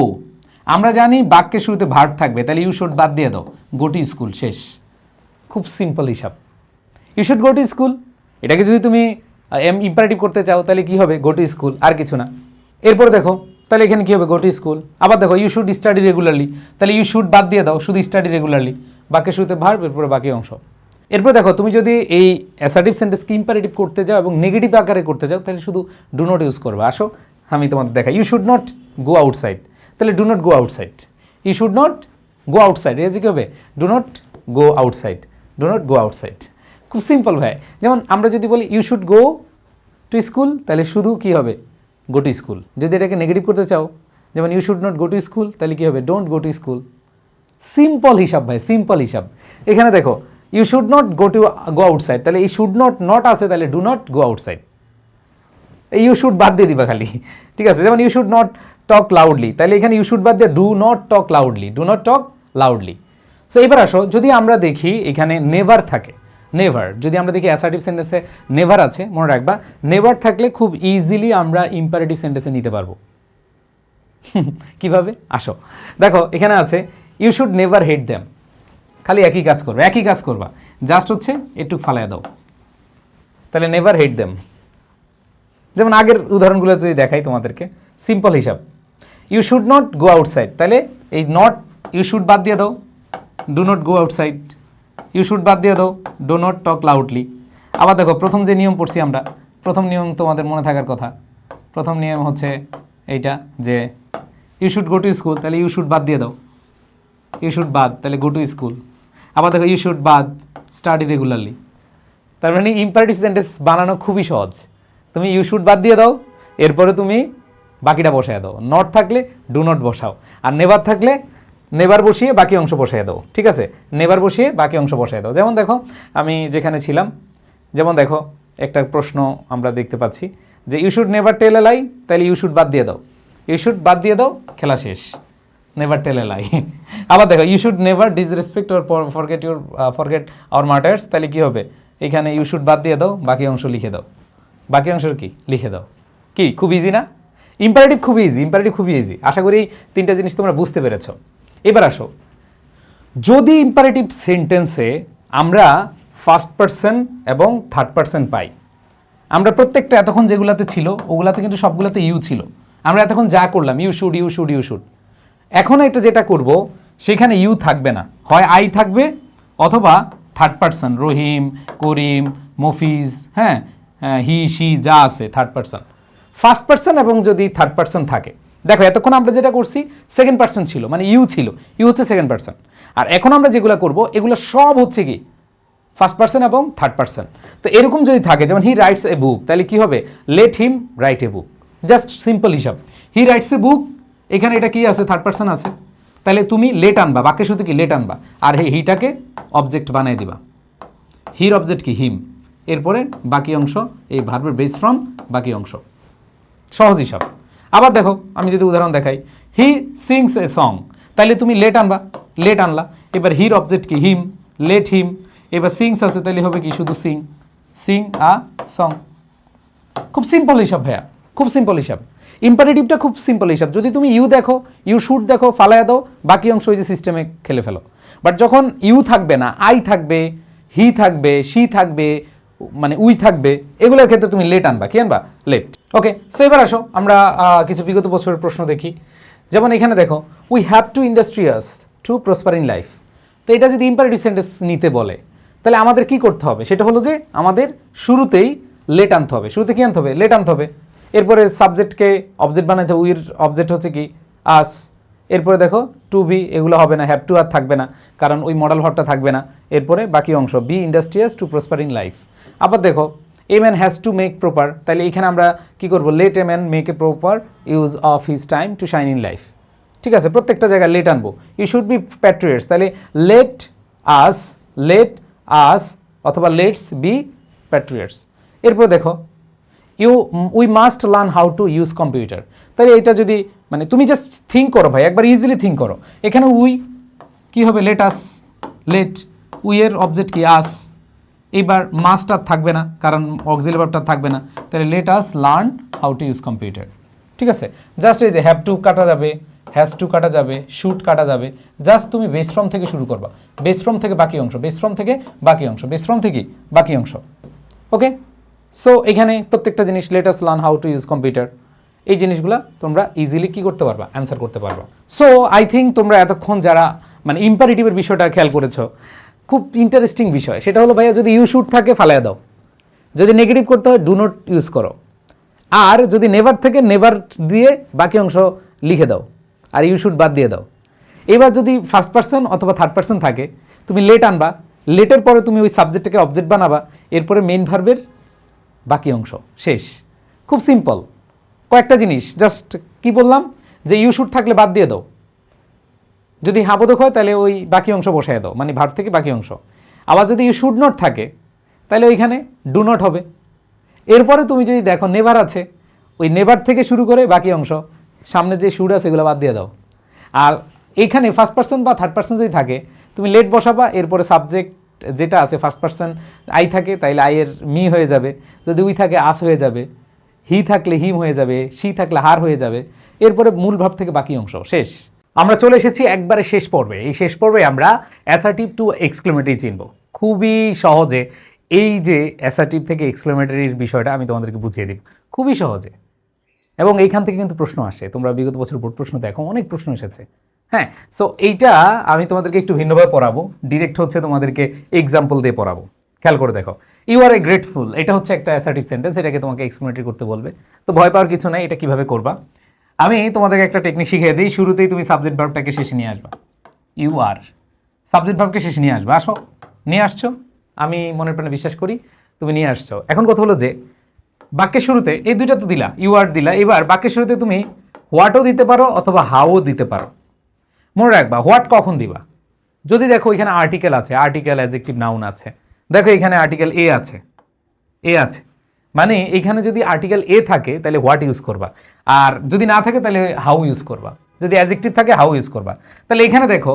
আমরা জানি বাক্যের শুরুতে ভার্ব থাকবে, তাহলে ইউ শুড বাদ দিয়ে দাও, গো টু স্কুল, শেষ, খুব সিম্পল হিসাব। You should go to school, এটাকে যদি তুমি ইম্পারেটিভ করতে চাও তাহলে কি হবে গো টু স্কুল, আর কিছু না। এরপরে দেখো তাহলে এখানে কী হবে গো টু স্কুল, আবার দেখো ইউ শুড স্টাডি রেগুলারলি, তাহলে ইউ শুড বাদ দিয়ে দাও, শুধু স্টাডি রেগুলারলি, বাক্যের শুরুতে ভার্ব, এরপরে বাকি অংশ। এরপর দেখো তুমি যদি এই অ্যাসার্টিভ সেন্টেন্সকে ইম্পারেটিভ করতে যাও এবং নেগেটিভ আকারে করতে যাও তাহলে শুধু ডু নট ইউজ করবে। আসো আমি তোমাদের দেখাই, you should not go outside, তাহলে do not go outside, you should not go outside, এই যে কী হবে do not go outside, do not go outside, খুব সিম্পল ভাই। যেমন আমরা যদি বলি you should go to school, তাহলে শুধু কী হবে গো টু স্কুল। যদি এটাকে নেগেটিভ করতে চাও যেমন you should not go to school, তাহলে কী হবে don't go to school. Simple হিসাব ভাই, সিম্পল হিসাব। এখানে দেখো you should not go outside, তাহলে এই শুড নট আছে, তাহলে ডু নট গো আউটসাইড, এই ইউ শুড বাদ দিয়ে দিবা খালি, ঠিক আছে। যেমন you should not talk loudly, তাহলে এখানে ইউ শুড বাদ দিয়ে do not talk loudly, do not talk loudly. So এবার আসো, যদি আমরা দেখি এখানে নেভার থাকে, নেভার যদি আমরা দেখি অ্যাসার্টিভ সেন্টেন্সে নেভার আছে, মনে রাখবা নেভার থাকলে খুব ইজিলি আমরা ইম্পারেটিভ সেন্টেন্সে নিতে পারবো। কিভাবে? আসো দেখো, এখানে আছে you should never hate them, খালি একই কাজ করবে, একই কাজ করবা, জাস্ট হচ্ছে একটু ফালাইয়া দাও, তাহলে নেভার হেট দেম। যেমন আগের উদাহরণগুলো যদি দেখাই তোমাদেরকে, সিম্পল হিসাব, you should not go outside, তাহলে এই নট ইউ শুড বাদ দিয়ে দাও, do not go outside, you should বাদ দিয়ে দাও, ডো নট টক লাউডলি। আবার দেখো প্রথম যে নিয়ম পড়ছি আমরা, প্রথম নিয়ম তোমাদের মনে থাকার কথা, প্রথম নিয়ম হচ্ছে এইটা যে you should go to school, তাহলে ইউ শুড বাদ দিয়ে দাও, ইউ শুড বাদ, তাহলে গো টু স্কুল। আবার দেখো ইউ শুড বাদ, স্টাডি রেগুলারলি। তার মানে ইম্পারেটিভ সেন্টেন্স বানানো খুবই সহজ, তুমি ইউ শুড বাদ দিয়ে দাও, এরপরে তুমি বাকিটা বসায় দাও, নট থাকলে ডু নট বসাও, আর নেভার থাকলে নেভার বসিয়ে বাকি অংশ বসায় দাও, ঠিক আছে, নেভার বসিয়ে বাকি অংশ বসায় দাও। যেমন দেখো আমি যেখানে ছিলাম, যেমন দেখো একটা প্রশ্ন আমরা দেখতে পাচ্ছি যে ইউ শুড নেভার টেল এ লাই, তাহলে ইউ শুড বাদ দিয়ে দাও, ইউ শুড বাদ দিয়ে দাও, খেলা শেষ, নেভার টেল এ লাই। আবার দেখো you should never disrespect or forget our mothers, তাহলে কি হবে, এখানে ইউ শুড বাদ দিয়ে দাও, বাকি অংশ লিখে দাও, বাকি অংশ কি লিখে দাও। কি খুব ইজি না? ইম্পারেটিভ খুবই ইজি, ইম্পারেটিভ খুবই ইজি। আশা করি তিনটা জিনিস তোমরা বুঝতে পেরেছো। এবার আসো, যদি ইম্পারেটিভ সেন্টেন্সে আমরা ফার্স্ট পারসন এবং থার্ড পারসন পাই, আমরা প্রত্যেকটা এতক্ষণ যেগুলাতে ছিল ওগুলাতে কিন্তু সবগুলোতে ইউ ছিল, আমরা এতক্ষণ যা করলাম you should you should you should, এখন এটা যেটা করব সেখানে ইউ থাকবে না, হয় আই থাকবে অথবা থার্ড পারসন, রহিম, করিম, মফিজ, হ্যাঁ, হি শি যা আছে থার্ড পারসন, ফার্স্ট পারসন এবং যদি থার্ড পারসন থাকে। দেখো এতক্ষণ আমরা যেটা করছি সেকেন্ড পারসন ছিল, মানে ইউ ছিল, ইউ হচ্ছে সেকেন্ড পারসন, আর এখন আমরা যেগুলো করব এগুলো সব হচ্ছে কি ফার্স্ট পারসন এবং থার্ড পারসন। তো এরকম যদি থাকে, যেমন হি রাইটস এ বুক, তাহলে কি হবে, let him write a book, just simple হিসাব, হি রাইটস এ বুক, এখানে এটা কি আছে, থার্ড পারসন আছে, তাহলে তুমি লেট আনবা, বাক্যের শুধু কি লেট আনবা, আর হিটাকে অবজেক্ট বানিয়ে দিবা, হির অবজেক্ট কি হিম, এরপরে বাকি অংশ এই ভার্বের বেস ফ্রম বাকি অংশ, সহজ হিসাব। আবার দেখো আমি যদি উদাহরণ দেখাই, হি সিংস এ সং, তাহলে তুমি লেট আনবা, লেট আনলা, এবার হির অবজেক্ট কি হিম, লেট হিম, এবার সিংস আছে তাহলে হবে কি শুধু সিং, সিং আ সং। খুব সিম্পল হিসাব ভাইয়া, খুব সিম্পল হিসাব, ইম্পারেটিভটা খুব সিম্পল হিসাব। যদি তুমি ইউ দেখো, ইউ শুড দেখো, ফালায়া দাও, বাকি অংশ ওই যে সিস্টেমে খেলে ফেলো। বাট যখন ইউ থাকবে না, আই থাকবে, হি থাকবে, শি থাকবে, মানে উই থাকবে, এগুলোর ক্ষেত্রে তুমি লেট আনবা, কি আনবা, লেট। ওকে, সো এবার আসো আমরা কিছু বিগত বছরের প্রশ্ন দেখি। যেমন এখানে দেখো, we have to industrious to prosper in life, তো এটা যদি ইম্পারেটিভ সেন্টেন্স নিতে বলে তাহলে আমাদের কি করতে হবে, সেটা হলো যে আমাদের শুরুতেই লেট আনতে হবে, শুরুতে কি আনতে হবে, লেট আনতে হবে, এরপরে সাবজেক্টকে অবজেক্ট বানাতে হবে, উইর অবজেক্ট হচ্ছে কি আস, এরপরে দেখো টু বি, এগুলো হবে না, হ্যাভ টু আর থাকবে না কারণ ওই মডেল ভার্বটা থাকবে না, এরপরে বাকি অংশ be industrious to prosper in life. আবার দেখো a man has to make proper, তাহলে এখানে আমরা কি করব, let a man make a proper use of his time to shine in life, ঠিক আছে, প্রত্যেকটা জায়গায় লেট আনবো। ইউ শুড বি প্যাট্রিয়টস, তাহলে লেট আস অথবা লেটস বি প্যাট্রিয়টস। এরপর দেখো we must learn how to use computer, তাহলে এটা যদি মানে তুমি জাস্ট থিঙ্ক করো ভাই, একবার ইজিলি থিঙ্ক করো, এখানে উই কি হবে, লেট আস, লেট, উইয়ের অবজেক্ট কি আস, এইবার মাস্ট আর থাকবে না কারণ অক্সিলারি ভার্বটা থাকবে না, তাহলে let us learn how to use computer, ঠিক আছে। জাস্ট এই যে হ্যাভ টু কাটা যাবে, হ্যাজ টু কাটা যাবে, শুড কাটা যাবে, জাস্ট তুমি বেস ফ্রম থেকে শুরু করবা, বেস ফ্রম থেকে বাকি অংশ, বেস ফ্রম থেকে বাকি অংশ, বেস ফ্রম থেকে বাকি অংশ। ওকে, সো এখানে প্রত্যেকটা জিনিস let us learn how to use computer, এই জিনিসগুলো তোমরা ইজিলি কি করতে পারবা, অ্যান্সার করতে পারবা। সো আই থিঙ্ক তোমরা এতক্ষণ যারা মানে ইম্পারেটিভের বিষয়টা খেয়াল করেছো, খুব ইন্টারেস্টিং বিষয়, সেটা হলো ভাইয়া যদি ইউ শুড থাকে ফালাইয়া দাও, যদি নেগেটিভ করতে হয় ডু নট ইউজ করো, আর যদি নেভার থেকে নেভার দিয়ে বাকি অংশ লিখে দাও, আর ইউ শুড বাদ দিয়ে দাও। এবার যদি ফার্স্ট পারসন অথবা থার্ড পারসন থাকে, তুমি লেট আনবা, লেটের পরে তুমি ওই সাবজেক্টটাকে অবজেক্ট বানাবা, এরপরে মেইন ভার্বের বাকি অংশ, শেষ। খুব সিম্পল, কয়েকটা জিনিস জাস্ট কি বললাম যে ইউ শুড থাকলে বাদ দিয়ে দাও, যদি হাবোধক হয় তাহলে ওই বাকি অংশ বসায় দাও, মানে ভার্ব থেকে বাকি অংশ। আবার যদি ইউ শুড নট থাকে তাহলে ওইখানে ডু নট হবে। এরপরে তুমি যদি দেখো নেভার আছে, ওই নেভার থেকে শুরু করে বাকি অংশ, সামনে যে শুড আছে এগুলো বাদ দিয়ে দাও। আর এখানে ফার্স্ট পার্সন বা থার্ড পার্সন যদি থাকে তুমি লেট বসাবা, এরপরে সাবজেক্ট যেটা আছে ফার্স্ট পার্সন আই থাকে তাইলে আই এর মি হয়ে যাবে, যদি উই থাকে আস হয়ে যাবে, হি থাকলে হিম হয়ে যাবে, সি থাকলে হার হয়ে যাবে, এরপরে মূল ভাব থেকে বাকি অংশ শেষ। আমরা চলে এসেছি একবারে শেষ পর্বে। এই শেষ পর্বে আমরা অ্যাসার্টিভ টু এক্সক্লেমেটরি চিনব খুবই সহজে। এই যে অ্যাসার্টিভ থেকে এক্সক্লেমেটরির বিষয়টা আমি তোমাদেরকে বুঝিয়ে দিব খুবই সহজে, এবং এইখান থেকে কিন্তু প্রশ্ন আসে। তোমরা বিগত বছর বোর্ড প্রশ্ন দেখো, অনেক প্রশ্ন এসেছে। হ্যাঁ, সো এইটা আমি তোমাদেরকে একটু ভিন্নভাবে পড়াবো, ডিরেক্ট হচ্ছে তোমাদেরকে এক্সাম্পল দিয়ে পড়াবো। খেয়াল করে দেখো, ইউ আর এ গ্রেটফুল, এটা হচ্ছে একটা অ্যাসার্টিভ সেন্টেন্স, এটাকে তোমাকে এক্সক্লেমেটরি করতে বলবে। তো ভয় পাওয়ার কিছু নাই, এটা কিভাবে করবা আমি তোমাদেরকে একটা টেকনিক শিখিয়ে দিই। শুরুতেই তুমি সাবজেক্ট ভার্বটাকে শেষে নিয়ে আসবা, ইউ আর সাবজেক্ট ভার্বকে শেষে নিয়ে আসবা। আসো, নিয়ে আসছো, আমি মনের প্রাণে বিশ্বাস করি তুমি নিয়ে আসছো। এখন কথা হলো যে বাক্যের শুরুতে এই দুইটা তো দিলা, ইউ আর দিলা, এবার বাক্যের শুরুতে তুমি হোয়াটও দিতে পারো অথবা হাউও দিতে পারো। মনে রাখবা হোয়াট কখন দিবা, যদি দেখো এখানে আর্টিকেল আছে, আর্টিকেল অ্যাডজেক্টিভ নাউন আছে, দেখো এখানে আর্টিকেল এ আছে, এ আছে, মানে এখানে যদি আর্টিকেল এ থাকে তাহলে হোয়াট ইউজ করবা, আর যদি না থাকে তাহলে হাউ ইউজ করবা। যদি অ্যাডজেক্টিভ থাকে হাউ ইউজ করবা। তাহলে এখানে দেখো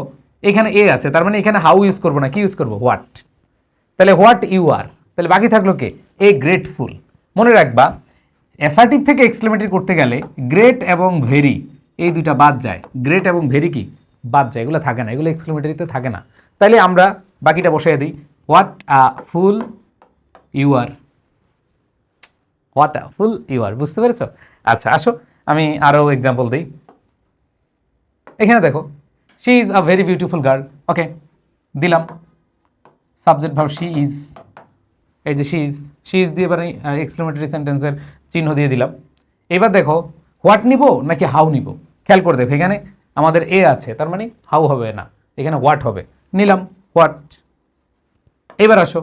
এখানে এ আছে, তার মানে এখানে হাউ ইউজ করবো না, কি ইউজ করবো, হোয়াট। তাহলে হোয়াট ইউ আর, তাহলে বাকি থাকলো কে, এ গ্রেটফুল। মনে রাখবা অ্যাসার্টিভ থেকে এক্সক্লেমেটরি করতে গেলে গ্রেট এবং ভেরি এই দুইটা বাদ যায়। গ্রেট এবং ভেরি কি বাদ যায়, এগুলো থাকে না, এগুলো এক্সক্লেমেটরিতে থাকে না। তাহলে আমরা বাকিটা বসাই দিই, what a fool you are, what a fool you are. বুঝতে পেরেছো? আচ্ছা আসো আমি আরও এক্সাম্পল দিই। এখানে দেখো she is a very beautiful girl, okay দিলাম সাবজেক্ট ভার্ব শি ইজ, এই যে শি ইজ দিয়ে এবার এক্সক্লেমেটরি সেন্টেন্সের চিহ্ন দিয়ে দিলাম। এবার দেখো হোয়াট নিব নাকি হাউ নিব, খেয়াল করে দেখো এখানে আমাদের এ আছে, তার মানে হাউ হবে না, এখানে হোয়াট হবে, নিলাম হোয়াট। এবার আসো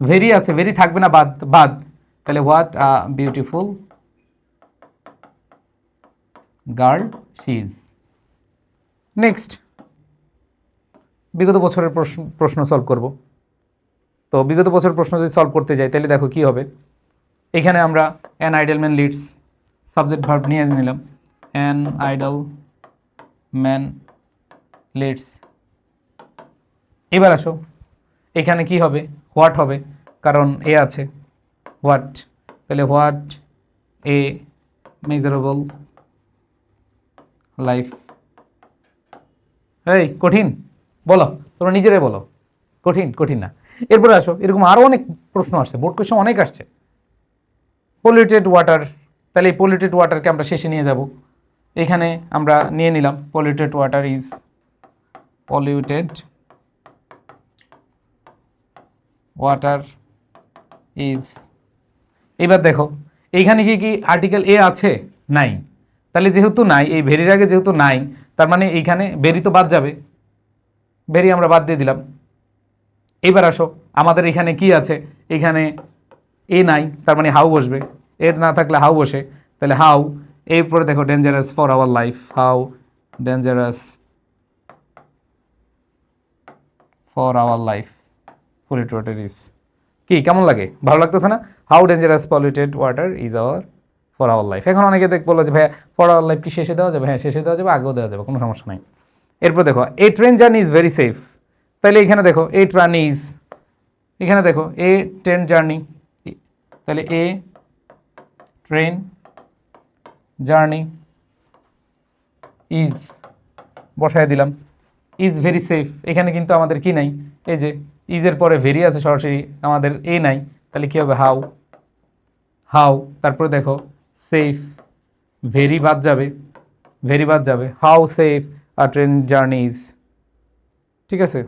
ভেরি আছে, ভেরি থাকবে না, বাদ বাদ, তাহলে what a beautiful girl she is. Next বিগত বছরের প্রশ্ন সলভ করব। তো বিগত বছরের প্রশ্ন যদি সলভ করতে যাই তাহলে দেখো কি হবে, এখানে আমরা an idle man leads, subject verb নিয়ে নিলাম, অ্যান আইডল ম্যান লিডস। এবার আসো এখানে কি হবে, হোয়াট হবে, কারণ এ আছে, হোয়াট, তাহলে হোয়াট এ মেজারেবল লাইফ। এই কঠিন বলো, তোমরা নিজেরাই বলো, কঠিন কঠিন না। এরপরে আসো এরকম আরও অনেক প্রশ্ন আসছে, বোর্ড কোয়েশ্চন অনেক আসছে। পলিউটেড ওয়াটার, তাহলে এই পলিউটেড ওয়াটারকে আমরা শেষে নিয়ে যাব। এখানে আমরা নিয়ে নিলাম polluted water is, polluted water is. এবার দেখো এইখানে কি কি আর্টিকেল এ আছে, নাই, তাহলে যেহেতু নাই, এই ভেরির আগে যেহেতু নাই, তার মানে এইখানে ভেরি তো বাদ যাবে, ভেরি আমরা বাদ দিয়ে দিলাম। এবার আসো আমাদের এখানে কি আছে, এখানে এ নাই, তার মানে হাউ বসবে, এর না থাকলে হাউ বসে, তাহলে হাউ। এরপরে দেখো dangerous for our life, how dangerous for our life polluted water is. কি কেমন লাগে, ভালো লাগতেছে না? How dangerous polluted water is our for our life. এখন অনেকে বললো যে ভাইয়া ফর আওয়ার লাইফ কি শেষে দেওয়া যাবে? হ্যাঁ শেষে দেওয়া যাবে, আগেও দেওয়া যাবে, কোনো সমস্যা নাই। এরপর দেখো a train journey is very safe, তাহলে এখানে দেখো এ ট্রেন ইজ, এখানে দেখো এ ট্রেন জার্নি, তাহলে এ ট্রেন জার্নি ইজ বসায় দিলাম, ইজ ভেরি সেফ। এখানে কিন্তু আমাদের কি নাই, এই যে ইজের পরে ভেরি আছে সরাসরি, আমাদের এ নাই, তাহলে কি হবে হাউ, হাউ। তারপরে দেখো সেফ, ভেরি বাদ যাবে, ভেরি বাদ যাবে, how safe a train journey is. ঠিক আছে,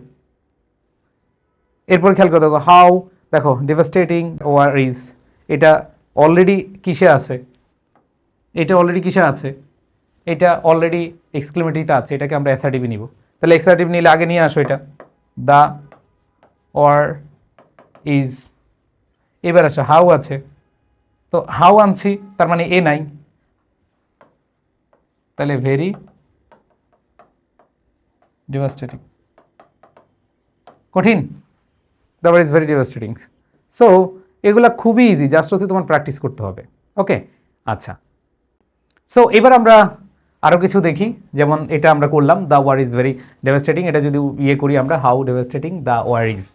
এরপর খেয়াল করে দেখো হাউ, দেখো ডেভাস্টেটিং ওয়ার ইজ, এটা অলরেডি কিসে আছে, এটা অলরেডি কিসে আছে, এটা অলরেডি এক্সক্লেমেটরিতে আছে, এটাকে আমরা অ্যাসার্টিভ নিব। তাহলে অ্যাসার্টিভ নিলে আগে নিয়ে আসো এটা, দ্য ওয়ার ইজ। এবার আসো হাউ আছে, তো হাউ আনছি, তার মানে এ নাই, তাহলে ভেরি ডেভাস্টেটিং। কঠিন, the war is very devastating. So এগুলা খুবই ইজি, জাস্ট হচ্ছে তোমার প্র্যাকটিস করতে হবে। ওকে, আচ্ছা। সো এবার আমরা আরও কিছু দেখি, যেমন এটা আমরা করলাম the war is very devastating, এটা যদি ইয়ে করি আমরা how devastating the war is,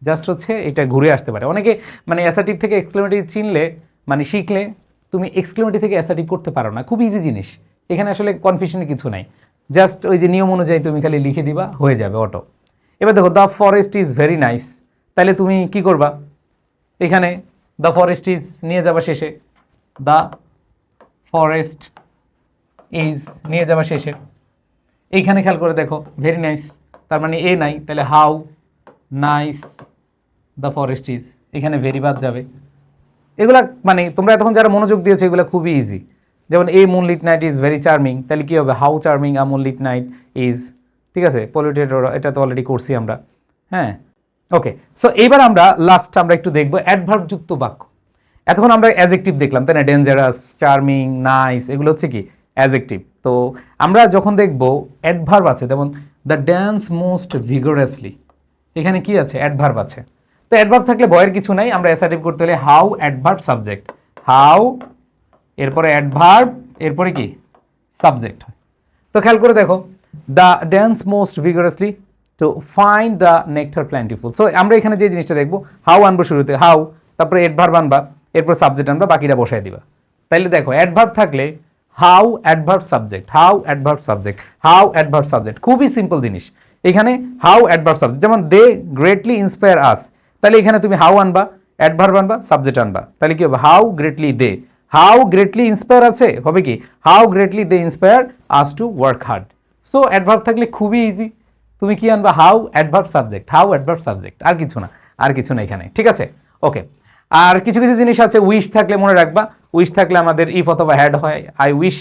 just হচ্ছে এটা ঘুরে আসতে পারে। অনেকে মানে অ্যাসার্টিভ থেকে এক্সক্লেমেটিভ চিনলে মানে শিখলে তুমি এক্সক্লেমেটিভ থেকে অ্যাসার্টিভ করতে পারো না, খুব ইজি জিনিস, এখানে আসলে কনফিউশনের কিছু নাই, জাস্ট ওই যে নিয়ম অনুযায়ী তুমি খালি লিখে দিবা, হয়ে যাবে অটো। এবার দেখো the forest is very nice, তাহলে তুমি কি করবা, এখানে দ্য ফরেস্ট ইজ নিয়ে যাবা শেষে, দ্য ফরেস্ট ইজ নিয়ে যাবা শেষে, এইখানে খেয়াল করে দেখো ভেরি নাইস, তার মানে এ নাই, তাহলে how nice the forest is, এখানে ভেরি বাদ যাবে। এগুলা মানে তোমরা এতক্ষণ যারা মনোযোগ দিয়েছো এগুলো খুবই ইজি। যেমন a moonlit night is very charming, তাহলে কী হবে, how charming a moonlit night is, ঠিক আছে, পলিউটেড, এটা তো অলরেডি করছি আমরা, হ্যাঁ ওকে। সো এইবার আমরা লাস্ট আমরা একটু দেখবো অ্যাডভার্ব যুক্ত বাক্য। এতক্ষণ আমরা অ্যাডজেক্টিভ দেখলাম তাই না, ডেঞ্জারাস, চার্মিং, নাইস, এগুলো হচ্ছে কি অ্যাডজেক্টিভ। তো আমরা যখন দেখবো অ্যাডভার্ব আছে, যেমন দ্য ড্যান্স মোস্ট ভিগোরাসলি, এখানে কি আছে, অ্যাডভার্ব আছে। তো অ্যাডভার্ব থাকলে ভয়ের কিছু নাই, আমরা অ্যাসার্টিভ করতে হলে হাউ অ্যাডভার্ব সাবজেক্ট, হাউ এরপরে অ্যাডভার্ব এরপরে কি সাবজেক্ট হয়। তো খেয়াল করে দেখো they dance most vigorously to find the nectar plentiful. So আমরা এখানে যে জিনিসটা দেখবো, হাউ আনবো শুরুতে, হাউ, তারপরে অ্যাডভার্ব আনবা, এরপর সাবজেক্ট আনবা, বাকিটা বসায় দিবা। তাইলে দেখো অ্যাডভার্ব থাকলে how adverb subject, how adverb subject, how adverb subject, খুবই সিম্পল জিনিস। এখানে হাউ অ্যাডভার্ব সাবজেক্ট, যেমন দে গ্রেটলি ইন্সপায়ার আস, তাহলে এখানে তুমি হাউ আনবা, অ্যাডভার্ব আনবা, সাবজেক্ট আনবা, তাহলে কি হবে, how greatly they, how greatly inspire আছে, হবে কি how greatly they inspire us to work hard. So adverb থাকলে খুবই ইজি, তুমি কি আনবা, how adverb subject, how adverb subject, আর কিছু না, আর কিছু না এখানে, ঠিক আছে ওকে। আর কিছু কিছু জিনিস আছে, উইশ থাকলে মনে রাখবা, উইশ থাকলে আমাদের ইফ অথবা হ্যাড হয়, I wish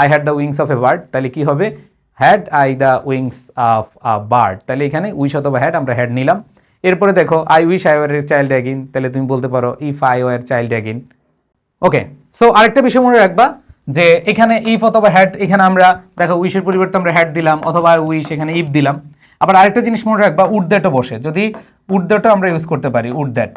I had the wings of a bird, তাহলে কি হবে, had I the wings of a bird, তাহলে এখানে উইশ অথবা হ্যাড, আমরা হ্যাড নিলাম। এরপরে দেখো I wish I were a child again, তাহলে তুমি বলতে পারো if I were child again, okay. So আরেকটা বিষয় মনে রাখবা যে এখানে ইফ অথবা হ্যাড, এখানে আমরা দেখো উইশের পরিবর্তে আমরা হ্যাড দিলাম, অথবা উইশ এখানে ইফ দিলাম। আবার আরেকটা জিনিস মনে রাখবা, উড দ্যাটও বসে, যদি উড দ্যাটও আমরা ইউজ করতে পারি, উড দ্যাট,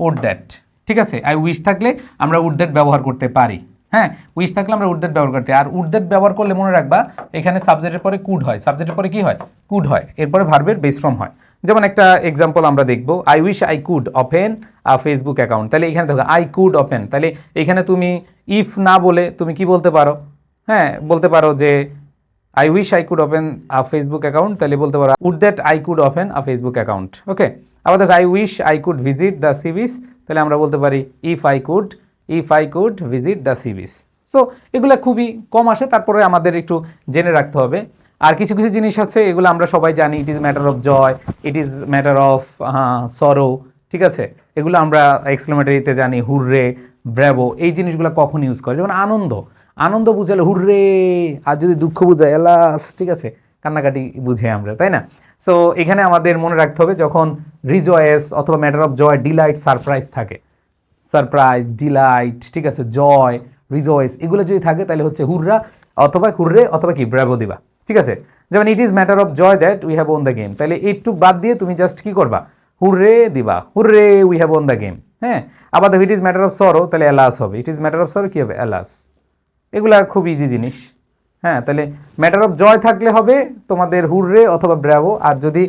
উড দ্যাট, ঠিক আছে। আই উইশ থাকলে আমরা উড দ্যাট ব্যবহার করতে পারি, হ্যাঁ, উইশ থাকলে আমরা উড দ্যাট ব্যবহার করতে, আর উড দ্যাট ব্যবহার করলে মনে রাখবা এখানে সাবজেক্টের পরে কুড হয়, সাবজেক্টের পরে কি হয়, কুড হয়, এরপরে ভার্বের বেস ফর্ম হয়। যেমন একটা এক্সাম্পল আমরা দেখবো, I wish I could open a Facebook account, তাহলে এখানে দেখো আই কুড ওপেন, তাহলে এখানে তুমি ইফ না বলে তুমি কি বলতে পারো, হ্যাঁ বলতে পারো যে I wish I could open a Facebook account, তাহলে বলতে পারো would that I could open a Facebook account, okay. আবার দেখো I wish I could visit the sea beach, তাহলে আমরা বলতে পারি if I could visit the sea beach. So এগুলো খুবই কম আসে, তারপরে আমাদের একটু জেনে রাখতে হবে। আর কিছু কিছু জিনিস আছে এগুলো আমরা সবাই জানি, it is matter of joy, it is matter of sorrow, ঠিক আছে, এগুলো আমরা এক্সক্লেমেটরিতে জানি, হুররে, ব্র্যাভো, এই জিনিসগুলো কখন ইউজ করে, যেমন আনন্দ, আনন্দ বুঝালে হুররে, আর যদি দুঃখ বুঝায় এলাস, ঠিক আছে, কান্নাকাটি বুঝে আমরা, তাই না। সো এখানে আমাদের মনে রাখতে হবে যখন রিজয়েস অথবা matter of joy, delight, surprise থাকে, সারপ্রাইজ, ডিলাইট, ঠিক আছে, জয়, রিজয়েস, এগুলো যদি থাকে তাহলে হচ্ছে হুররা অথবা হুররে অথবা কি ব্র্যাভো দিবা, ঠিক আছে। যেমন it is matter of joy that we have won the game, তাহলে এইটুক বাদ দিয়ে তুমি জাস্ট কি করবা, হুররে দিবা, hurray we have won the game, হ্যাঁ। আবার দেখো ইট ইজ ম্যাটার অফ সরো, তাহলে অ্যালাস হবে, ইট ইজ ম্যাটার অফ সরো কি হবে, অ্যালাস। এগুলা খুব ইজি জিনিস, হ্যাঁ। তাহলে ম্যাটার অফ জয় থাকলে হবে তোমাদের হুররে অথবা ব্র্যাভো, আর যদি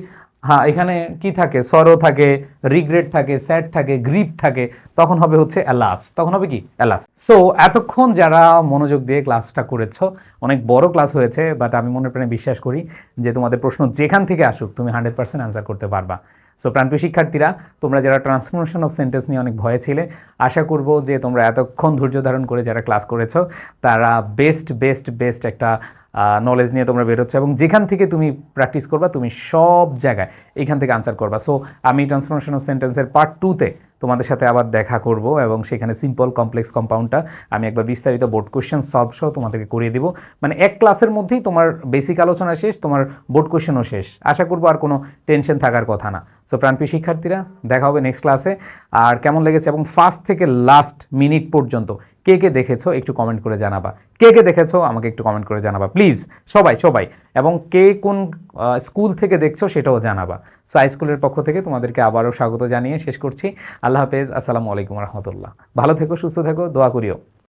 হ্যাঁ এখানে কি থাকে, সরো থাকে, রিগ্রেট থাকে, স্যাড থাকে, গ্রিপ থাকে, তখন হবে হচ্ছে অ্যালাস, তখন হবে কি অ্যালাস। সো এতক্ষণ যারা মনোযোগ দিয়ে ক্লাসটা করেছো, অনেক বড় ক্লাস হয়েছে, বাট আমি মনে প্রাণে বিশ্বাস করি যে তোমাদের প্রশ্ন যেখান থেকে আসুক তুমি 100% আনসার করতে পারবা। সো প্রাণপ্রিয় শিক্ষার্থীরা, তোমরা যারা ট্রান্সফরমেশন অফ সেন্টেন্স নিয়ে অনেক ভয়ে ছিলে, আশা করব যে তোমরা এতক্ষণ ধৈর্য ধারণ করে যারা ক্লাস করেছো তারা বেস্ট একটা নলেজ নিয়ে তোমরা বেরোচ্ছ, এবং যেখান থেকে তুমি প্র্যাকটিস করবা তুমি সব জায়গায় এইখান থেকে আনসার করবা। সো আমি ট্রান্সফরমেশন অফ সেন্টেন্সের পার্ট 2-তে তোমাদের সাথে আবার দেখা করব, এবং সেখানে সিম্পল কমপ্লেক্স কম্পাউন্ডটা আমি একবার বিস্তারিত বোর্ড কোয়েশ্চেন সলভ সহ তোমাদেরকে করিয়ে দিব। মানে এক ক্লাসের মধ্যেই তোমার বেসিক আলোচনা শেষ, তোমার বোর্ড কোয়েশ্চেনও শেষ। আশা করবো আর কোনো টেনশন থাকার কথা না। সো প্রাণপ্রিয় শিক্ষার্থীরা, দেখা হবে নেক্সট ক্লাসে। আর কেমন লেগেছে এবং ফার্স্ট থেকে লাস্ট মিনিট পর্যন্ত কে কে দেখেছো একটু কমেন্ট করে জানাবা, কে কে দেখেছো আমাকে একটু কমেন্ট করে জানাবা প্লিজ, সবাই, এবং কে কোন স্কুল থেকে দেখছো সেটাও জানাবা। সো হাই স্কুলের পক্ষ থেকে তোমাদেরকে আবারও স্বাগত জানিয়ে শেষ করছি। আল্লাহ হাফেজ, আসসালামু আলাইকুম রহমতুল্লাহ। ভালো থেকো, সুস্থ থেকো, দোয়া করিও।